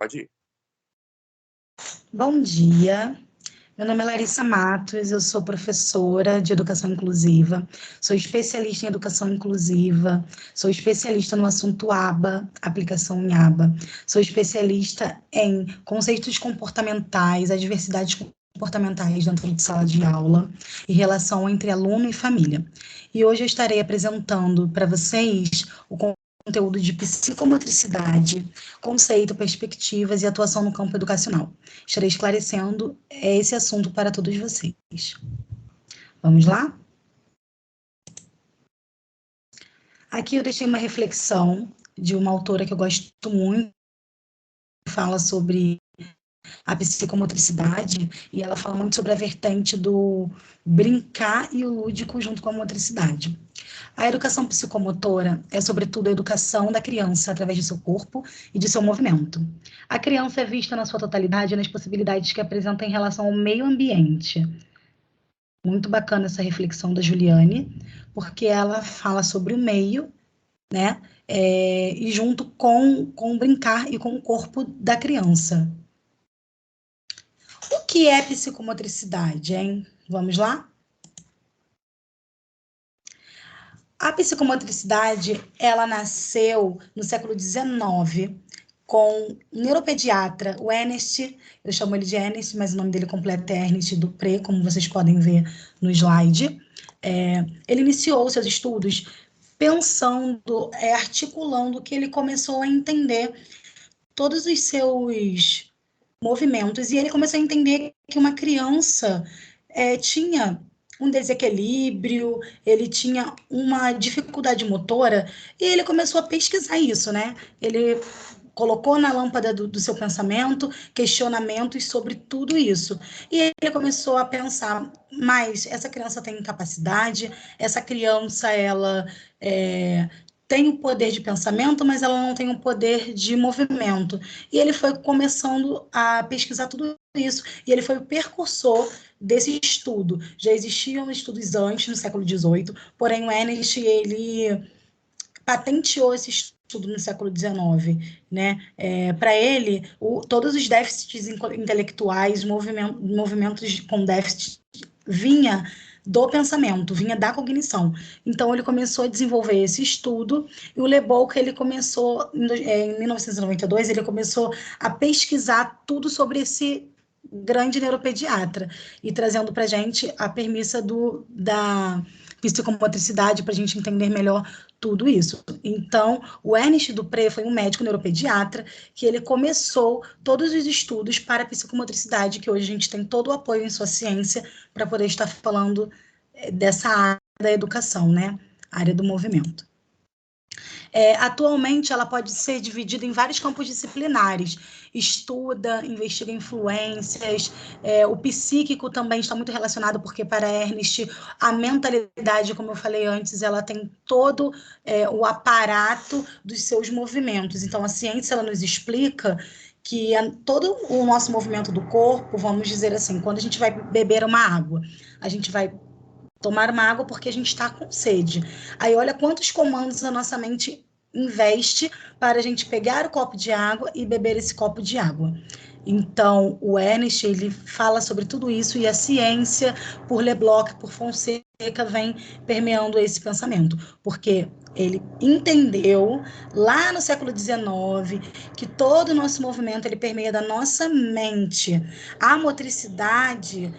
pode ir. Bom dia, meu nome é Larissa Matos, eu sou professora de Educação Inclusiva, sou especialista em Educação Inclusiva, sou especialista no assunto ABA, aplicação em ABA, sou especialista em conceitos comportamentais, as diversidades comportamentais dentro de sala de aula e relação entre aluno e família. E hoje eu estarei apresentando para vocês o conteúdo de psicomotricidade, conceito, perspectivas e atuação no campo educacional. Estarei esclarecendo esse assunto para todos vocês. Vamos lá? Aqui eu deixei uma reflexão de uma autora que eu gosto muito, que fala sobre a psicomotricidade, e ela fala muito sobre a vertente do brincar e o lúdico junto com a motricidade. A educação psicomotora é, sobretudo, a educação da criança através de seu corpo e de seu movimento. A criança é vista na sua totalidade nas possibilidades que apresenta em relação ao meio ambiente. Muito bacana essa reflexão da Juliane, porque ela fala sobre o meio, né? E junto com o brincar e com o corpo da criança. O que é psicomotricidade, hein? Vamos lá? A psicomotricidade, ela nasceu no século XIX com um neuropediatra, o Ernest, eu chamo ele de Ernest, mas o nome dele completo é Ernest Dupré, como vocês podem ver no slide. Ele iniciou seus estudos pensando, articulando que ele começou a entender todos os seus movimentos, e ele começou a entender que uma criança tinha um desequilíbrio, ele tinha uma dificuldade motora, e ele começou a pesquisar isso, né? Ele colocou na lâmpada do seu pensamento questionamentos sobre tudo isso. E ele começou a pensar, mas essa criança tem capacidade, essa criança, ela tem o poder de pensamento, mas ela não tem o poder de movimento. E ele foi começando a pesquisar tudo isso, e ele foi o precursor desse estudo. Já existiam estudos antes, no século XVIII, porém o Ernest, ele patenteou esse estudo no século XIX, né? Para ele, todos os déficits intelectuais, movimentos com déficit, vinha do pensamento, vinha da cognição. Então, ele começou a desenvolver esse estudo, e o Lebowski, ele começou, em 1992, ele começou a pesquisar tudo sobre esse grande neuropediatra, e trazendo para a gente a premissa da psicomotricidade, para a gente entender melhor tudo isso. Então, o Ernest Dupré foi um médico neuropediatra que ele começou todos os estudos para a psicomotricidade, que hoje a gente tem todo o apoio em sua ciência para poder estar falando dessa área da educação, né? Área do movimento. Atualmente, ela pode ser dividida em vários campos disciplinares. Estuda, investiga influências, o psíquico também está muito relacionado, porque para Ernest, a mentalidade, como eu falei antes, ela tem todo o aparato dos seus movimentos. Então, a ciência, ela nos explica que todo o nosso movimento do corpo, vamos dizer assim, quando a gente vai beber uma água, a gente vai tomar uma água porque a gente está com sede. Aí olha quantos comandos a nossa mente investe para a gente pegar o copo de água e beber esse copo de água. Então, o Ernest, ele fala sobre tudo isso, e a ciência, por Leblanc, por Fonseca, vem permeando esse pensamento, porque ele entendeu, lá no século XIX, que todo o nosso movimento, ele permeia da nossa mente. A motricidade,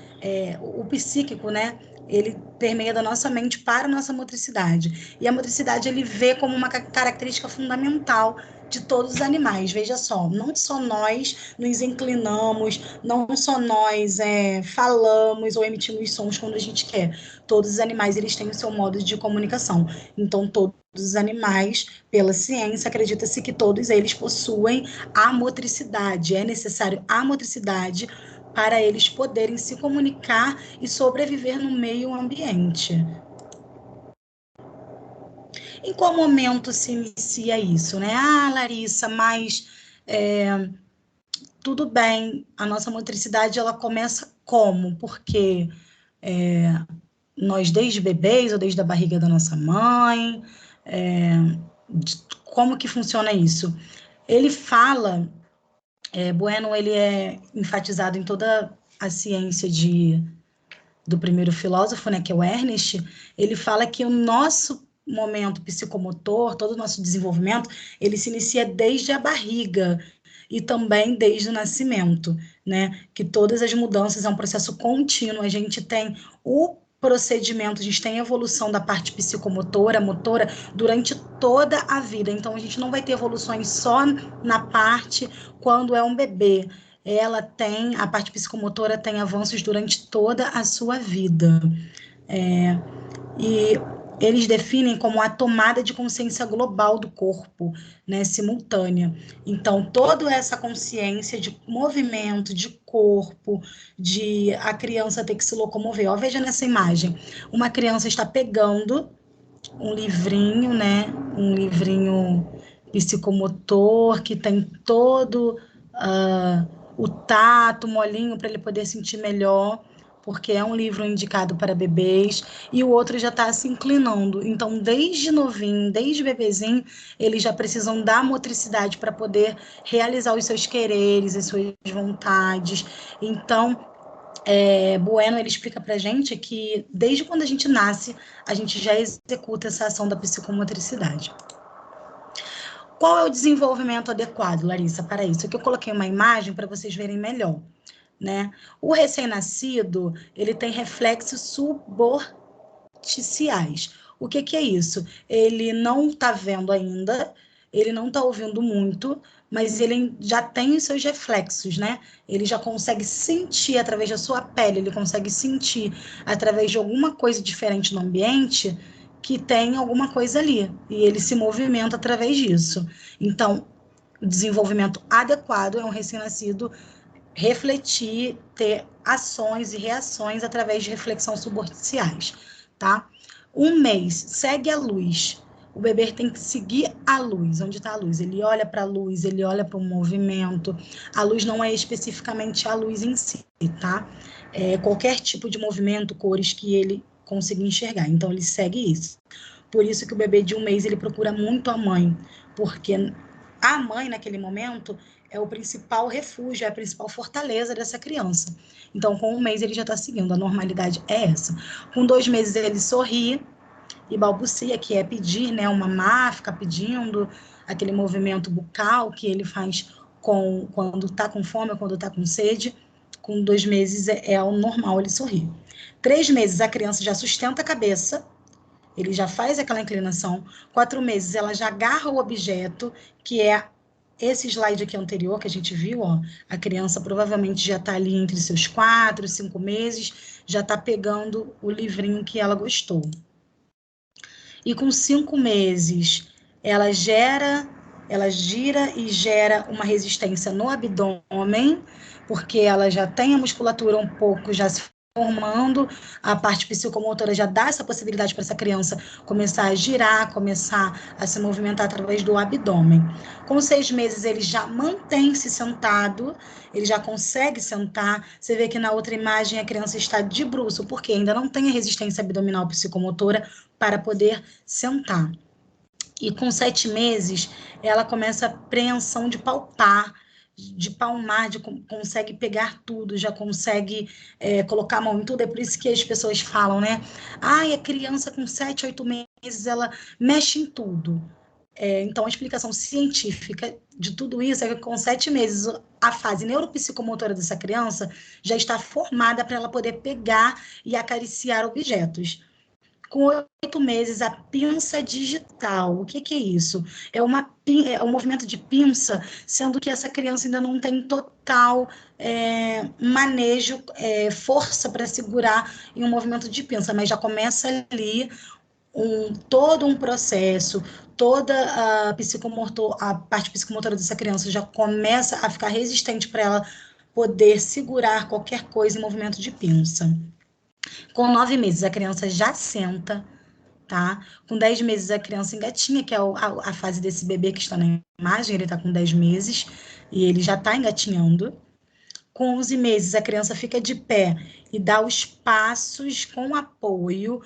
o psíquico, né? Ele permeia da nossa mente para a nossa motricidade. E a motricidade ele vê como uma característica fundamental de todos os animais. Veja só, não só nós nos inclinamos, não só nós falamos ou emitimos sons quando a gente quer. Todos os animais eles têm o seu modo de comunicação. Então, todos os animais, pela ciência, acredita-se que todos eles possuem a motricidade. É necessário a motricidade para eles poderem se comunicar e sobreviver no meio ambiente. Em qual momento se inicia isso, né? Ah, Larissa, mas tudo bem, a nossa motricidade ela começa como? Porque nós desde bebês ou desde a barriga da nossa mãe, como que funciona isso? Ele fala Bueno, ele é enfatizado em toda a ciência do primeiro filósofo, né, que é o Ernest. Ele fala que o nosso momento psicomotor, todo o nosso desenvolvimento, ele se inicia desde a barriga e também desde o nascimento, né? Que todas as mudanças é um processo contínuo. A gente tem o procedimento, a gente tem a evolução da parte psicomotora, motora, durante toda a vida. Então, a gente não vai ter evoluções só na parte quando é um bebê. A parte psicomotora tem avanços durante toda a sua vida. E eles definem como a tomada de consciência global do corpo, né, simultânea. Então, toda essa consciência de movimento, de corpo, de a criança ter que se locomover. Ó, veja nessa imagem, uma criança está pegando um livrinho, né, um livrinho psicomotor que tem todo o tato, molinho, para ele poder sentir melhor, porque é um livro indicado para bebês, e o outro já está se inclinando. Então, desde novinho, desde bebezinho, eles já precisam da motricidade para poder realizar os seus quereres, as suas vontades. Então, Bueno, ele explica para a gente que desde quando a gente nasce, a gente já executa essa ação da psicomotricidade. Qual é o desenvolvimento adequado, Larissa, para isso? Aqui eu coloquei uma imagem para vocês verem melhor, né? O recém-nascido, ele tem reflexos suborticiais. O que é isso? Ele não está vendo ainda, ele não está ouvindo muito, mas ele já tem os seus reflexos, né? Ele já consegue sentir através da sua pele, ele consegue sentir através de alguma coisa diferente no ambiente que tem alguma coisa ali, e ele se movimenta através disso. Então, o desenvolvimento adequado é um recém-nascido refletir, ter ações e reações através de reflexão suborticiais, tá? 1 mês, segue a luz. O bebê tem que seguir a luz. Onde está a luz? Ele olha para a luz, ele olha para o movimento. A luz não é especificamente a luz em si, tá? Qualquer tipo de movimento, cores que ele consiga enxergar. Então, ele segue isso. Por isso que o bebê de 1 mês, ele procura muito a mãe, porque a mãe, naquele momento, é o principal refúgio, é a principal fortaleza dessa criança. Então, com 1 mês, ele já está seguindo, a normalidade é essa. Com 2 meses, ele sorri e balbucia, que é pedir, né? O mamar, ficar pedindo, aquele movimento bucal que ele faz quando está com fome ou quando está com sede. Com 2 meses, é o normal ele sorrir. 3 meses, a criança já sustenta a cabeça, ele já faz aquela inclinação. 4 meses, ela já agarra o objeto, que é esse slide aqui anterior que a gente viu, ó, a criança provavelmente já está ali entre seus 4 e 5 meses, já está pegando o livrinho que ela gostou. E com 5 meses, ela gira e gera uma resistência no abdômen, porque ela já tem a musculatura um pouco já se formando, a parte psicomotora já dá essa possibilidade para essa criança começar a girar, começar a se movimentar através do abdômen. Com 6 meses, ele já mantém-se sentado, ele já consegue sentar. Você vê que na outra imagem a criança está de bruço, porque ainda não tem a resistência abdominal psicomotora para poder sentar. E com 7 meses, ela começa a apreensão de palpar, consegue pegar tudo, já consegue colocar a mão em tudo. É por isso que as pessoas falam, né? Ai, a criança com 7, 8 meses, ela mexe em tudo. Então, a explicação científica de tudo isso é que com 7 meses, a fase neuropsicomotora dessa criança já está formada para ela poder pegar e acariciar objetos. Com 8 meses, a pinça digital. O que é isso? É um movimento de pinça, sendo que essa criança ainda não tem total manejo, força para segurar em um movimento de pinça, mas já começa ali todo um processo, toda a parte psicomotora dessa criança já começa a ficar resistente para ela poder segurar qualquer coisa em movimento de pinça. Com 9 meses, a criança já senta, tá? Com 10 meses, a criança engatinha, que é a fase desse bebê que está na imagem, ele está com 10 meses e ele já está engatinhando. Com 11 meses, a criança fica de pé e dá os passos com apoio,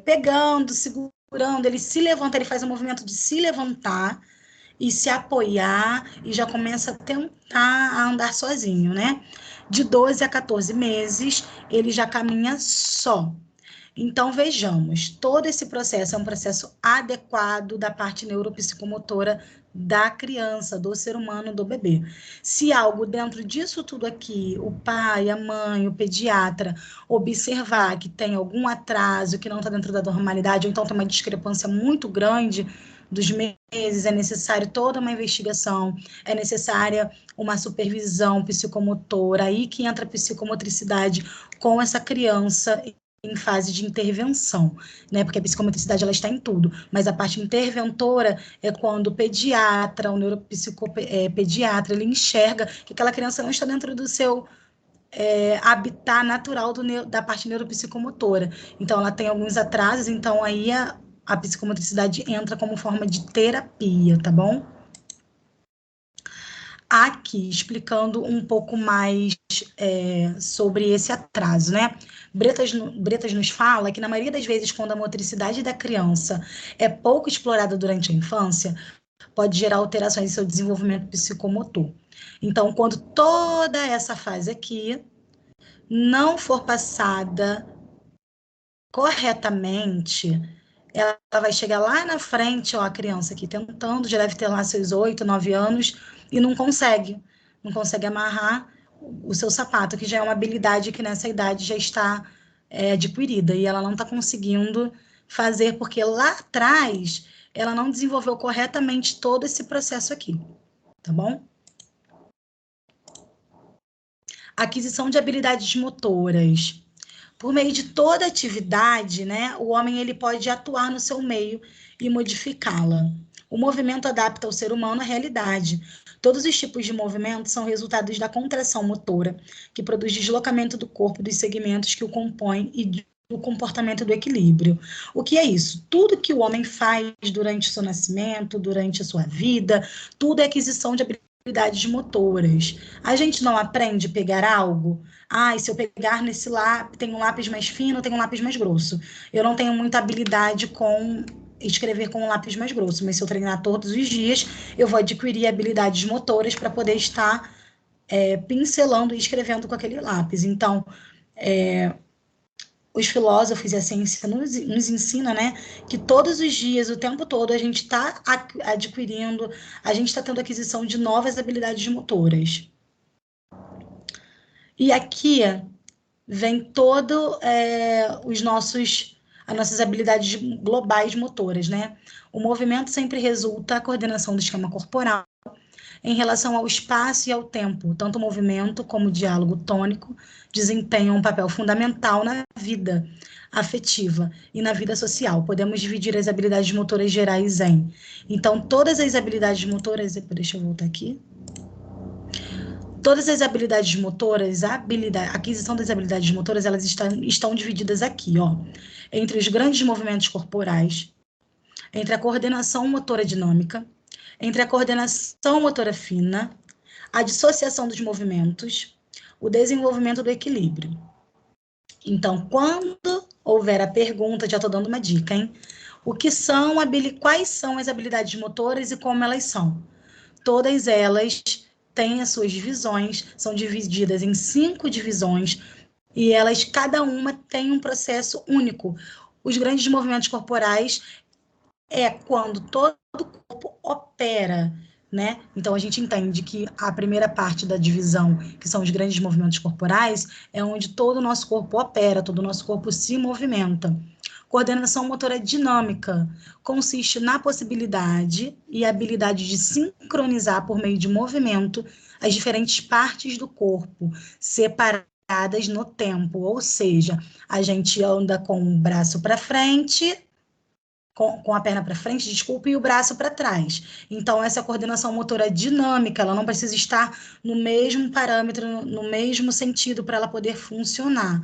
pegando, segurando, ele se levanta, ele faz o movimento de se levantar, e se apoiar e já começa a tentar a andar sozinho, né? De 12 a 14 meses, ele já caminha só. Então, vejamos, todo esse processo é um processo adequado da parte neuropsicomotora da criança, do ser humano, do bebê. Se algo dentro disso tudo aqui, o pai, a mãe, o pediatra, observar que tem algum atraso, que não está dentro da normalidade, ou então tem uma discrepância muito grande dos meses, é necessário toda uma investigação, é necessária uma supervisão psicomotora, aí que entra a psicomotricidade com essa criança em fase de intervenção, né? Porque a psicomotricidade ela está em tudo, mas a parte interventora é quando o pediatra, o neuropsicopediatra, ele enxerga que aquela criança não está dentro do seu habitat natural da parte neuropsicomotora. Então, ela tem alguns atrasos, então aí a psicomotricidade entra como forma de terapia, tá bom? Aqui, explicando um pouco mais sobre esse atraso, né? Bretas nos fala que, na maioria das vezes, quando a motricidade da criança é pouco explorada durante a infância, pode gerar alterações em seu desenvolvimento psicomotor. Então, quando toda essa fase aqui não for passada corretamente, ela vai chegar lá na frente, ó, a criança aqui tentando, já deve ter lá seus 8, 9 anos, e não consegue amarrar o seu sapato, que já é uma habilidade que nessa idade já está adquirida, e ela não está conseguindo fazer, porque lá atrás ela não desenvolveu corretamente todo esse processo aqui, tá bom? Aquisição de habilidades motoras. Por meio de toda atividade, né, o homem ele pode atuar no seu meio e modificá-la. O movimento adapta o ser humano à realidade. Todos os tipos de movimento são resultados da contração motora, que produz deslocamento do corpo dos segmentos que o compõem e do comportamento do equilíbrio. O que é isso? Tudo que o homem faz durante o seu nascimento, durante a sua vida, tudo é aquisição de habilidades motoras. A gente não aprende a pegar algo? Ah, e se eu pegar nesse lápis, tem um lápis mais fino, tem um lápis mais grosso. Eu não tenho muita habilidade com escrever com um lápis mais grosso, mas se eu treinar todos os dias, eu vou adquirir habilidades motoras para poder estar pincelando e escrevendo com aquele lápis. Então, os filósofos e a ciência nos ensina, né, que todos os dias, o tempo todo, a gente está adquirindo, a gente está tendo aquisição de novas habilidades motoras. E aqui vem todo as nossas habilidades globais motoras, né? O movimento sempre resulta a coordenação do esquema corporal em relação ao espaço e ao tempo. Tanto o movimento como o diálogo tônico desempenham um papel fundamental na vida afetiva e na vida social. Podemos dividir as habilidades motoras gerais em. Então, todas as habilidades motoras. Deixa eu voltar aqui. Todas as habilidades motoras, a aquisição das habilidades motoras, elas estão divididas aqui, ó, entre os grandes movimentos corporais, entre a coordenação motora dinâmica, entre a coordenação motora fina, a dissociação dos movimentos, o desenvolvimento do equilíbrio. Então, quando houver a pergunta, já estou dando uma dica, hein? Quais são as habilidades motoras e como elas são? Todas elas têm as suas divisões, são divididas em 5 divisões, e elas, cada uma, tem um processo único. Os grandes movimentos corporais é quando todo o corpo opera, né? Então, a gente entende que a primeira parte da divisão, que são os grandes movimentos corporais, é onde todo o nosso corpo opera, todo o nosso corpo se movimenta. Coordenação motora dinâmica consiste na possibilidade e habilidade de sincronizar por meio de movimento as diferentes partes do corpo, separadas no tempo, ou seja, a gente anda com o braço para frente, com a perna para frente, desculpa, e o braço para trás. Então, essa coordenação motora dinâmica, ela não precisa estar no mesmo parâmetro, no mesmo sentido para ela poder funcionar.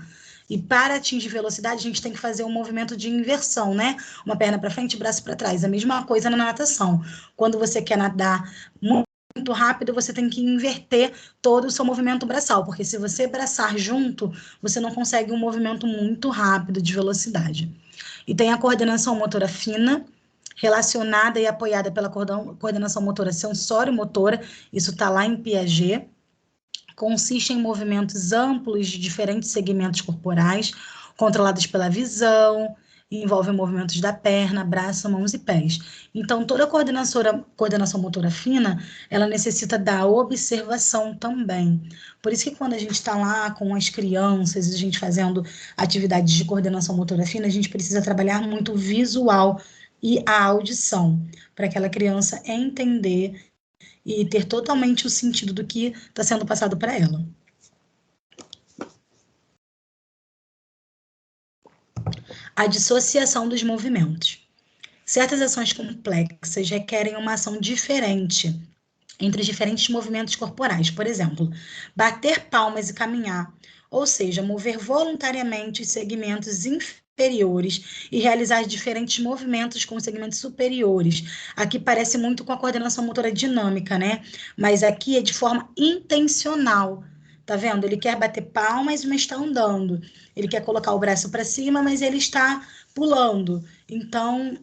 E para atingir velocidade, a gente tem que fazer um movimento de inversão, né? Uma perna para frente e braço para trás. A mesma coisa na natação. Quando você quer nadar muito rápido, você tem que inverter todo o seu movimento braçal, porque se você braçar junto, você não consegue um movimento muito rápido de velocidade. E tem a coordenação motora fina, relacionada e apoiada pela coordenação motora sensório-motora, isso está lá em Piaget, consiste em movimentos amplos de diferentes segmentos corporais, controlados pela visão, envolve movimentos da perna, braço, mãos e pés. Então, toda coordenação motora fina, ela necessita da observação também. Por isso que quando a gente está lá com as crianças, a gente fazendo atividades de coordenação motora fina, a gente precisa trabalhar muito o visual e a audição, para aquela criança entender e ter totalmente o sentido do que está sendo passado para ela. A dissociação dos movimentos. Certas ações complexas requerem uma ação diferente entre os diferentes movimentos corporais. Por exemplo, bater palmas e caminhar, ou seja, mover voluntariamente os segmentos inferiores e realizar diferentes movimentos com os segmentos superiores. Aqui parece muito com a coordenação motora dinâmica, né? Mas aqui é de forma intencional. Tá vendo? Ele quer bater palmas, mas está andando. Ele quer colocar o braço para cima, mas ele está pulando. Então,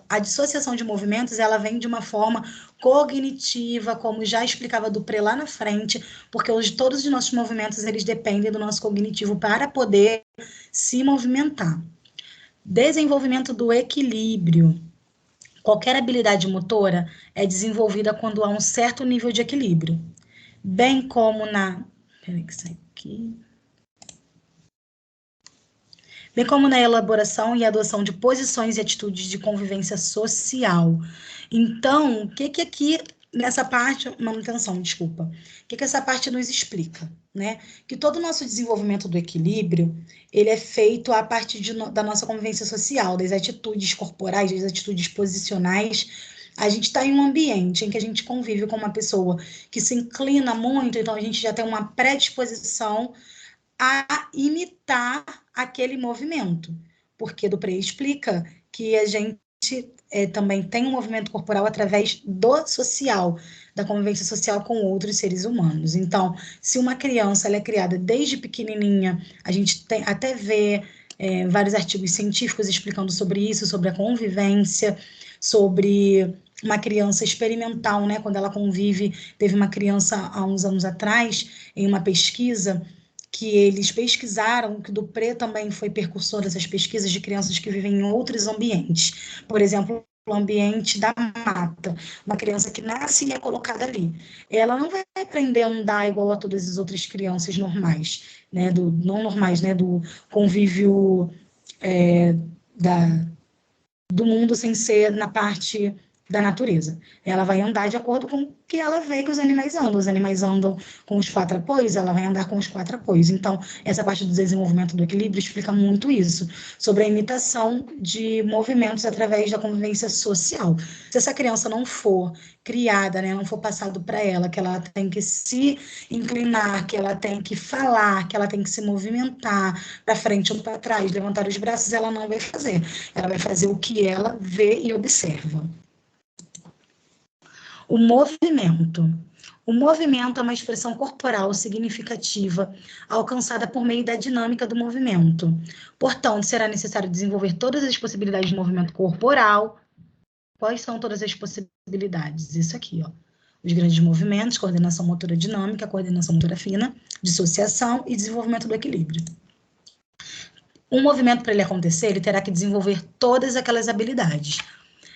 a dissociação de movimentos, ela vem de uma forma cognitiva, como já explicava Dupré lá na frente, porque todos os nossos movimentos, eles dependem do nosso cognitivo para poder se movimentar. Desenvolvimento do equilíbrio. Qualquer habilidade motora é desenvolvida quando há um certo nível de equilíbrio, bem como bem como na elaboração e adoção de posições e atitudes de convivência social. Então, o que aqui nessa parte, manutenção, desculpa, o que essa parte nos explica, né? Que todo o nosso desenvolvimento do equilíbrio, ele é feito a partir da nossa convivência social, das atitudes corporais, das atitudes posicionais. A gente está em um ambiente em que a gente convive com uma pessoa que se inclina muito, então a gente já tem uma predisposição a imitar aquele movimento, porque Dupré explica que a gente também tem um movimento corporal através do social, da convivência social com outros seres humanos. Então, se uma criança ela é criada desde pequenininha, a gente tem, até vê vários artigos científicos explicando sobre isso, sobre a convivência, sobre uma criança experimental, né? Quando ela convive, teve uma criança há uns anos atrás, em uma pesquisa, que eles pesquisaram, que Dupré também foi precursor dessas pesquisas de crianças que vivem em outros ambientes. Por exemplo, o ambiente da mata. Uma criança que nasce e é colocada ali. Ela não vai aprender a andar igual a todas as outras crianças normais, né? Não normais, né? Do convívio do mundo sem ser na parte da natureza. Ela vai andar de acordo com o que ela vê que os animais andam. Os animais andam com os 4 apoios, ela vai andar com os 4 apoios. Então, essa parte do desenvolvimento do equilíbrio explica muito isso, sobre a imitação de movimentos através da convivência social. Se essa criança não for criada, né, não for passado para ela, que ela tem que se inclinar, que ela tem que falar, que ela tem que se movimentar para frente ou para trás, levantar os braços, ela não vai fazer. Ela vai fazer o que ela vê e observa. O movimento. O movimento é uma expressão corporal significativa alcançada por meio da dinâmica do movimento. Portanto, será necessário desenvolver todas as possibilidades de movimento corporal. Quais são todas as possibilidades? Isso aqui, ó. Os grandes movimentos, coordenação motora dinâmica, coordenação motora fina, dissociação e desenvolvimento do equilíbrio. Um movimento, para ele acontecer, ele terá que desenvolver todas aquelas habilidades.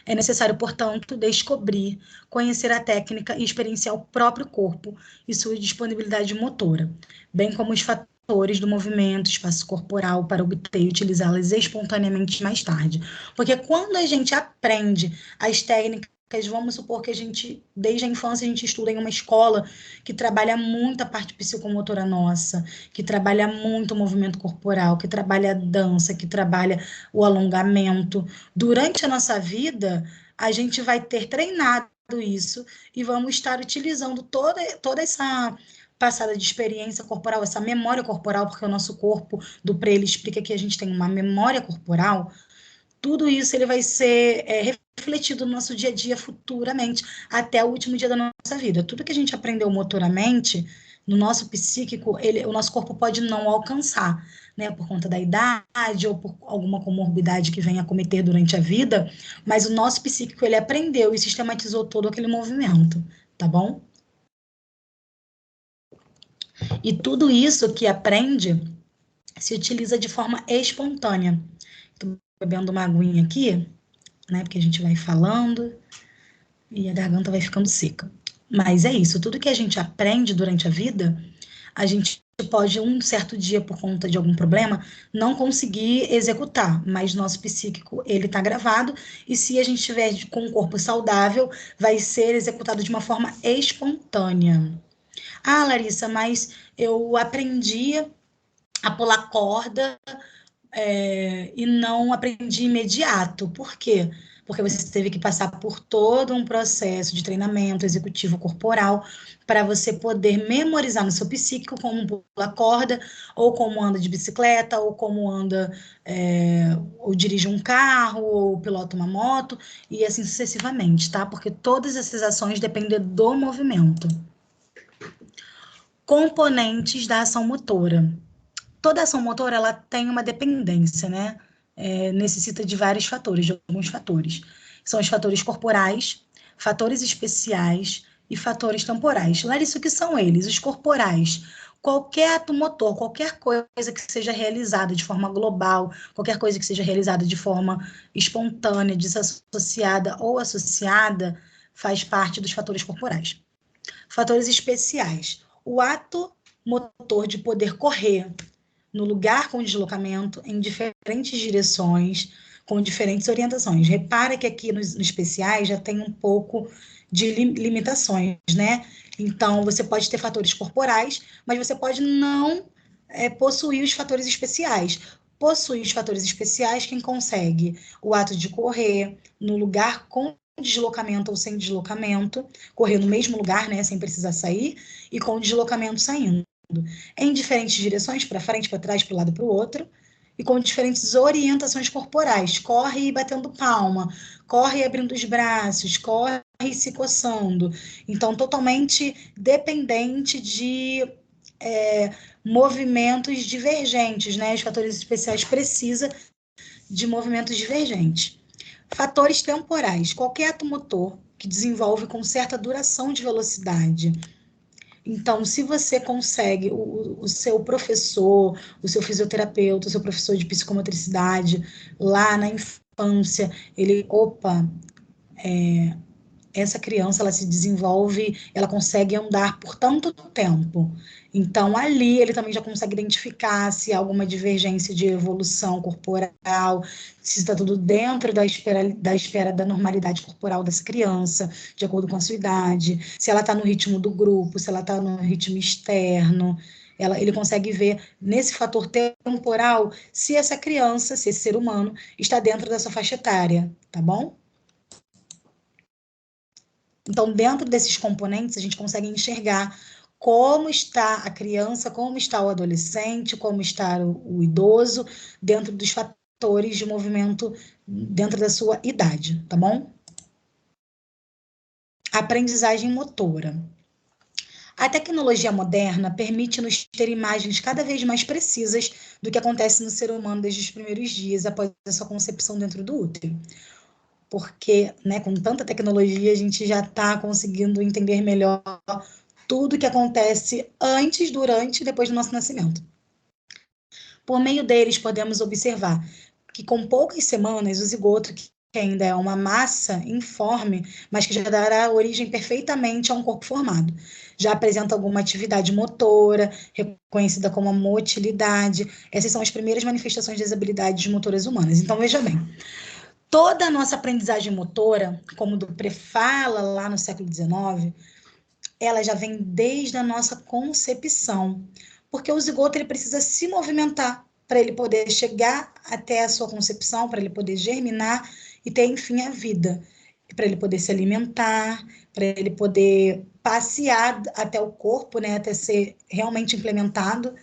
É necessário, portanto, descobrir, conhecer a técnica e experienciar o próprio corpo e sua disponibilidade motora, bem como os fatores do movimento, espaço corporal, para obter e utilizá-las espontaneamente mais tarde. Porque quando a gente aprende as técnicas, vamos supor que a gente, desde a infância, a gente estuda em uma escola que trabalha muito a parte psicomotora nossa, que trabalha muito o movimento corporal, que trabalha a dança, que trabalha o alongamento. Durante a nossa vida, a gente vai ter treinado isso e vamos estar utilizando toda essa passada de experiência corporal, essa memória corporal, porque o nosso corpo, Dupré, ele explica que a gente tem uma memória corporal. Tudo isso ele vai ser refletido no nosso dia a dia futuramente, até o último dia da nossa vida. Tudo que a gente aprendeu motoramente, no nosso psíquico, o nosso corpo pode não alcançar, né, por conta da idade ou por alguma comorbidade que venha a cometer durante a vida, mas o nosso psíquico, ele aprendeu e sistematizou todo aquele movimento, tá bom? E tudo isso que aprende se utiliza de forma espontânea. Estou bebendo uma aguinha aqui, né, porque a gente vai falando e a garganta vai ficando seca. Mas é isso, tudo que a gente aprende durante a vida, a gente pode, um certo dia, por conta de algum problema, não conseguir executar, mas nosso psíquico, ele está gravado, e se a gente estiver com um corpo saudável, vai ser executado de uma forma espontânea. Ah, Larissa, mas eu aprendi a pular corda e não aprendi imediato. Por quê? Porque você teve que passar por todo um processo de treinamento executivo corporal para você poder memorizar no seu psíquico como pula corda, ou como anda de bicicleta, ou como anda, ou dirige um carro, ou pilota uma moto, e assim sucessivamente, tá? Porque todas essas ações dependem do movimento. Componentes da ação motora. Toda ação motora, ela tem uma dependência, né? Necessita de vários fatores, de alguns fatores. São os fatores corporais, fatores especiais e fatores temporais. Larissa, o que são eles? Os corporais. Qualquer ato motor, qualquer coisa que seja realizada de forma global, qualquer coisa que seja realizada de forma espontânea, desassociada ou associada, faz parte dos fatores corporais. Fatores especiais. O ato motor de poder correr no lugar com deslocamento, em diferentes direções, com diferentes orientações. Repara que aqui nos especiais já tem um pouco de limitações, né? Então, você pode ter fatores corporais, mas você pode não possuir os fatores especiais. Possui os fatores especiais quem consegue o ato de correr no lugar com deslocamento ou sem deslocamento, correr no mesmo lugar, né, sem precisar sair, e com deslocamento saindo em diferentes direções, para frente, para trás, para o lado e para o outro, e com diferentes orientações corporais. Corre batendo palma, corre abrindo os braços, corre se coçando. Então, totalmente dependente de movimentos divergentes, né? Os fatores especiais precisam de movimentos divergentes. Fatores temporais. Qualquer ato motor que desenvolve com certa duração de velocidade. Então, se você consegue, o seu professor, o seu fisioterapeuta, o seu professor de psicomotricidade, lá na infância, ele, opa, essa criança, ela se desenvolve, ela consegue andar por tanto tempo. Então, ali, ele também já consegue identificar se há alguma divergência de evolução corporal, se está tudo dentro da esfera da normalidade corporal dessa criança, de acordo com a sua idade, se ela está no ritmo do grupo, se ela está no ritmo externo. Ele consegue ver, nesse fator temporal, se essa criança, se esse ser humano, está dentro dessa faixa etária, tá bom? Então, dentro desses componentes, a gente consegue enxergar como está a criança, como está o adolescente, como está o idoso, dentro dos fatores de movimento dentro da sua idade, tá bom? Aprendizagem motora. A tecnologia moderna permite-nos ter imagens cada vez mais precisas do que acontece no ser humano desde os primeiros dias após a sua concepção dentro do útero. Porque, né, com tanta tecnologia, a gente já está conseguindo entender melhor tudo que acontece antes, durante e depois do nosso nascimento. Por meio deles, podemos observar que com poucas semanas, o zigoto, que ainda é uma massa informe, mas que já dará origem perfeitamente a um corpo formado. Já apresenta alguma atividade motora, reconhecida como a motilidade. Essas são as primeiras manifestações das habilidades motoras humanas. Então, veja bem, toda a nossa aprendizagem motora, como o Dupré fala lá no século XIX, ela já vem desde a nossa concepção, porque o zigoto ele precisa se movimentar para ele poder chegar até a sua concepção, para ele poder germinar e ter, enfim, a vida, para ele poder se alimentar, para ele poder passear até o corpo, né, até ser realmente implementado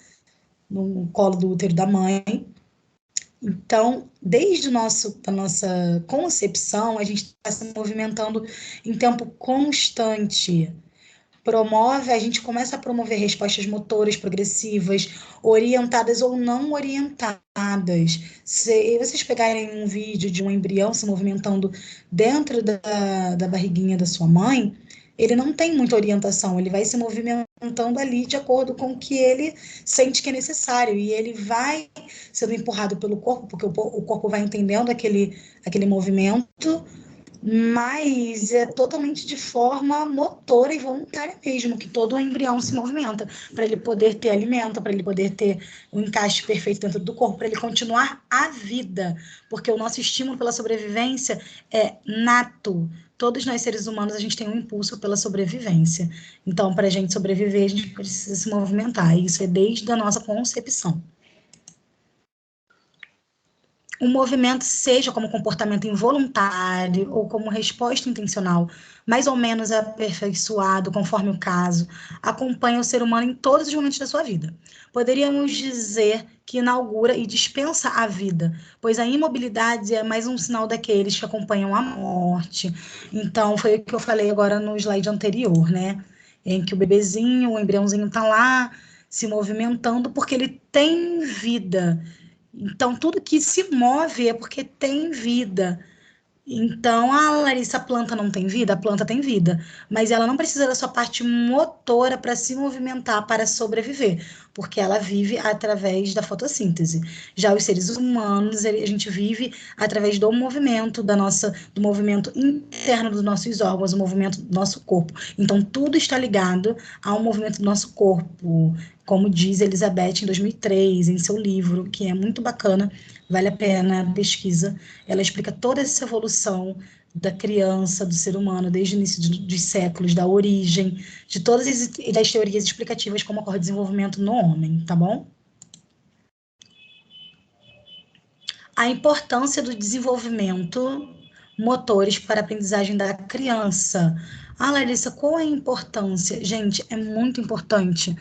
no colo do útero da mãe. Então, desde a nossa concepção, a gente está se movimentando em tempo constante. A gente começa a promover respostas motoras progressivas, orientadas ou não orientadas. Se vocês pegarem um vídeo de um embrião se movimentando dentro da barriguinha da sua mãe, ele não tem muita orientação, ele vai se movimentando ali de acordo com o que ele sente que é necessário, e ele vai sendo empurrado pelo corpo, porque o corpo vai entendendo aquele movimento, mas é totalmente de forma motora e voluntária mesmo, que todo o embrião se movimenta, para ele poder ter alimento, para ele poder ter um encaixe perfeito dentro do corpo, para ele continuar a vida, porque o nosso estímulo pela sobrevivência é nato. Todos nós, seres humanos, a gente tem um impulso pela sobrevivência. Então, para a gente sobreviver, a gente precisa se movimentar, e isso é desde a nossa concepção. O movimento, seja como comportamento involuntário ou como resposta intencional, mais ou menos aperfeiçoado, conforme o caso, acompanha o ser humano em todos os momentos da sua vida. Poderíamos dizer que inaugura e dispensa a vida, pois a imobilidade é mais um sinal daqueles que acompanham a morte. Então, foi o que eu falei agora no slide anterior, né? Em que o bebezinho, o embriãozinho está lá se movimentando porque ele tem vida. Então, tudo que se move é porque tem vida. Então, Larissa, a planta não tem vida? A planta tem vida, mas ela não precisa da sua parte motora para se movimentar, para sobreviver, porque ela vive através da fotossíntese. Já os seres humanos, a gente vive através do movimento do movimento interno dos nossos órgãos, o movimento do nosso corpo. Então, tudo está ligado ao movimento do nosso corpo, como diz Elizabeth em 2003, em seu livro, que é muito bacana, vale a pena a pesquisa. Ela explica toda essa evolução da criança, do ser humano, desde o início dos séculos, da origem, de todas das teorias explicativas como ocorre o desenvolvimento no homem, tá bom? A importância do desenvolvimento motores para a aprendizagem da criança. Ah, Larissa, qual é a importância? Gente, é muito importante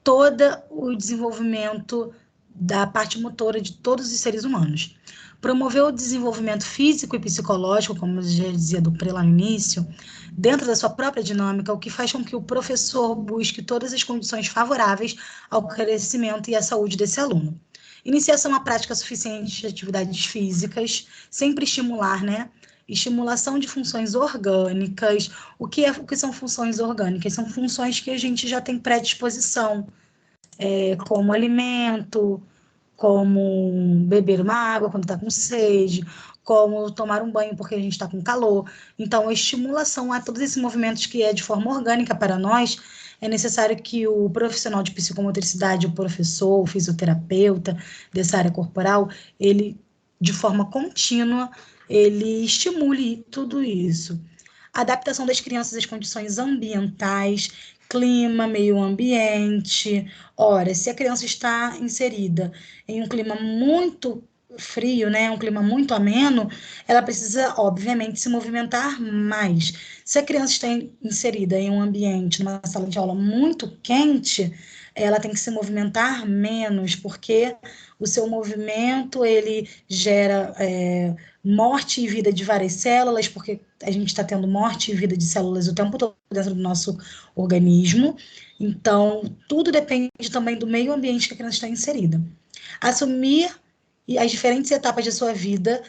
todo o desenvolvimento da parte motora de todos os seres humanos. Promover o desenvolvimento físico e psicológico, como eu já dizia do pré lá no início, dentro da sua própria dinâmica, o que faz com que o professor busque todas as condições favoráveis ao crescimento e à saúde desse aluno. Iniciação à prática suficiente de atividades físicas, sempre estimular, né? Estimulação de funções orgânicas. O que são funções orgânicas? São funções que a gente já tem predisposição, como alimento, como beber uma água quando está com sede, como tomar um banho porque a gente está com calor. Então, a estimulação a todos esses movimentos que é de forma orgânica para nós, é necessário que o profissional de psicomotricidade, o professor, o fisioterapeuta dessa área corporal, ele, de forma contínua, ele estimule tudo isso. Adaptação das crianças às condições ambientais, clima, meio ambiente. Ora, se a criança está inserida em um clima muito frio, né, um clima muito ameno, ela precisa, obviamente, se movimentar mais. Se a criança está inserida em um ambiente, numa sala de aula muito quente, ela tem que se movimentar menos, porque o seu movimento, ele gera morte e vida de várias células, porque a gente está tendo morte e vida de células o tempo todo dentro do nosso organismo. Então, tudo depende também do meio ambiente que a criança está inserida. Assumir as diferentes etapas de sua vida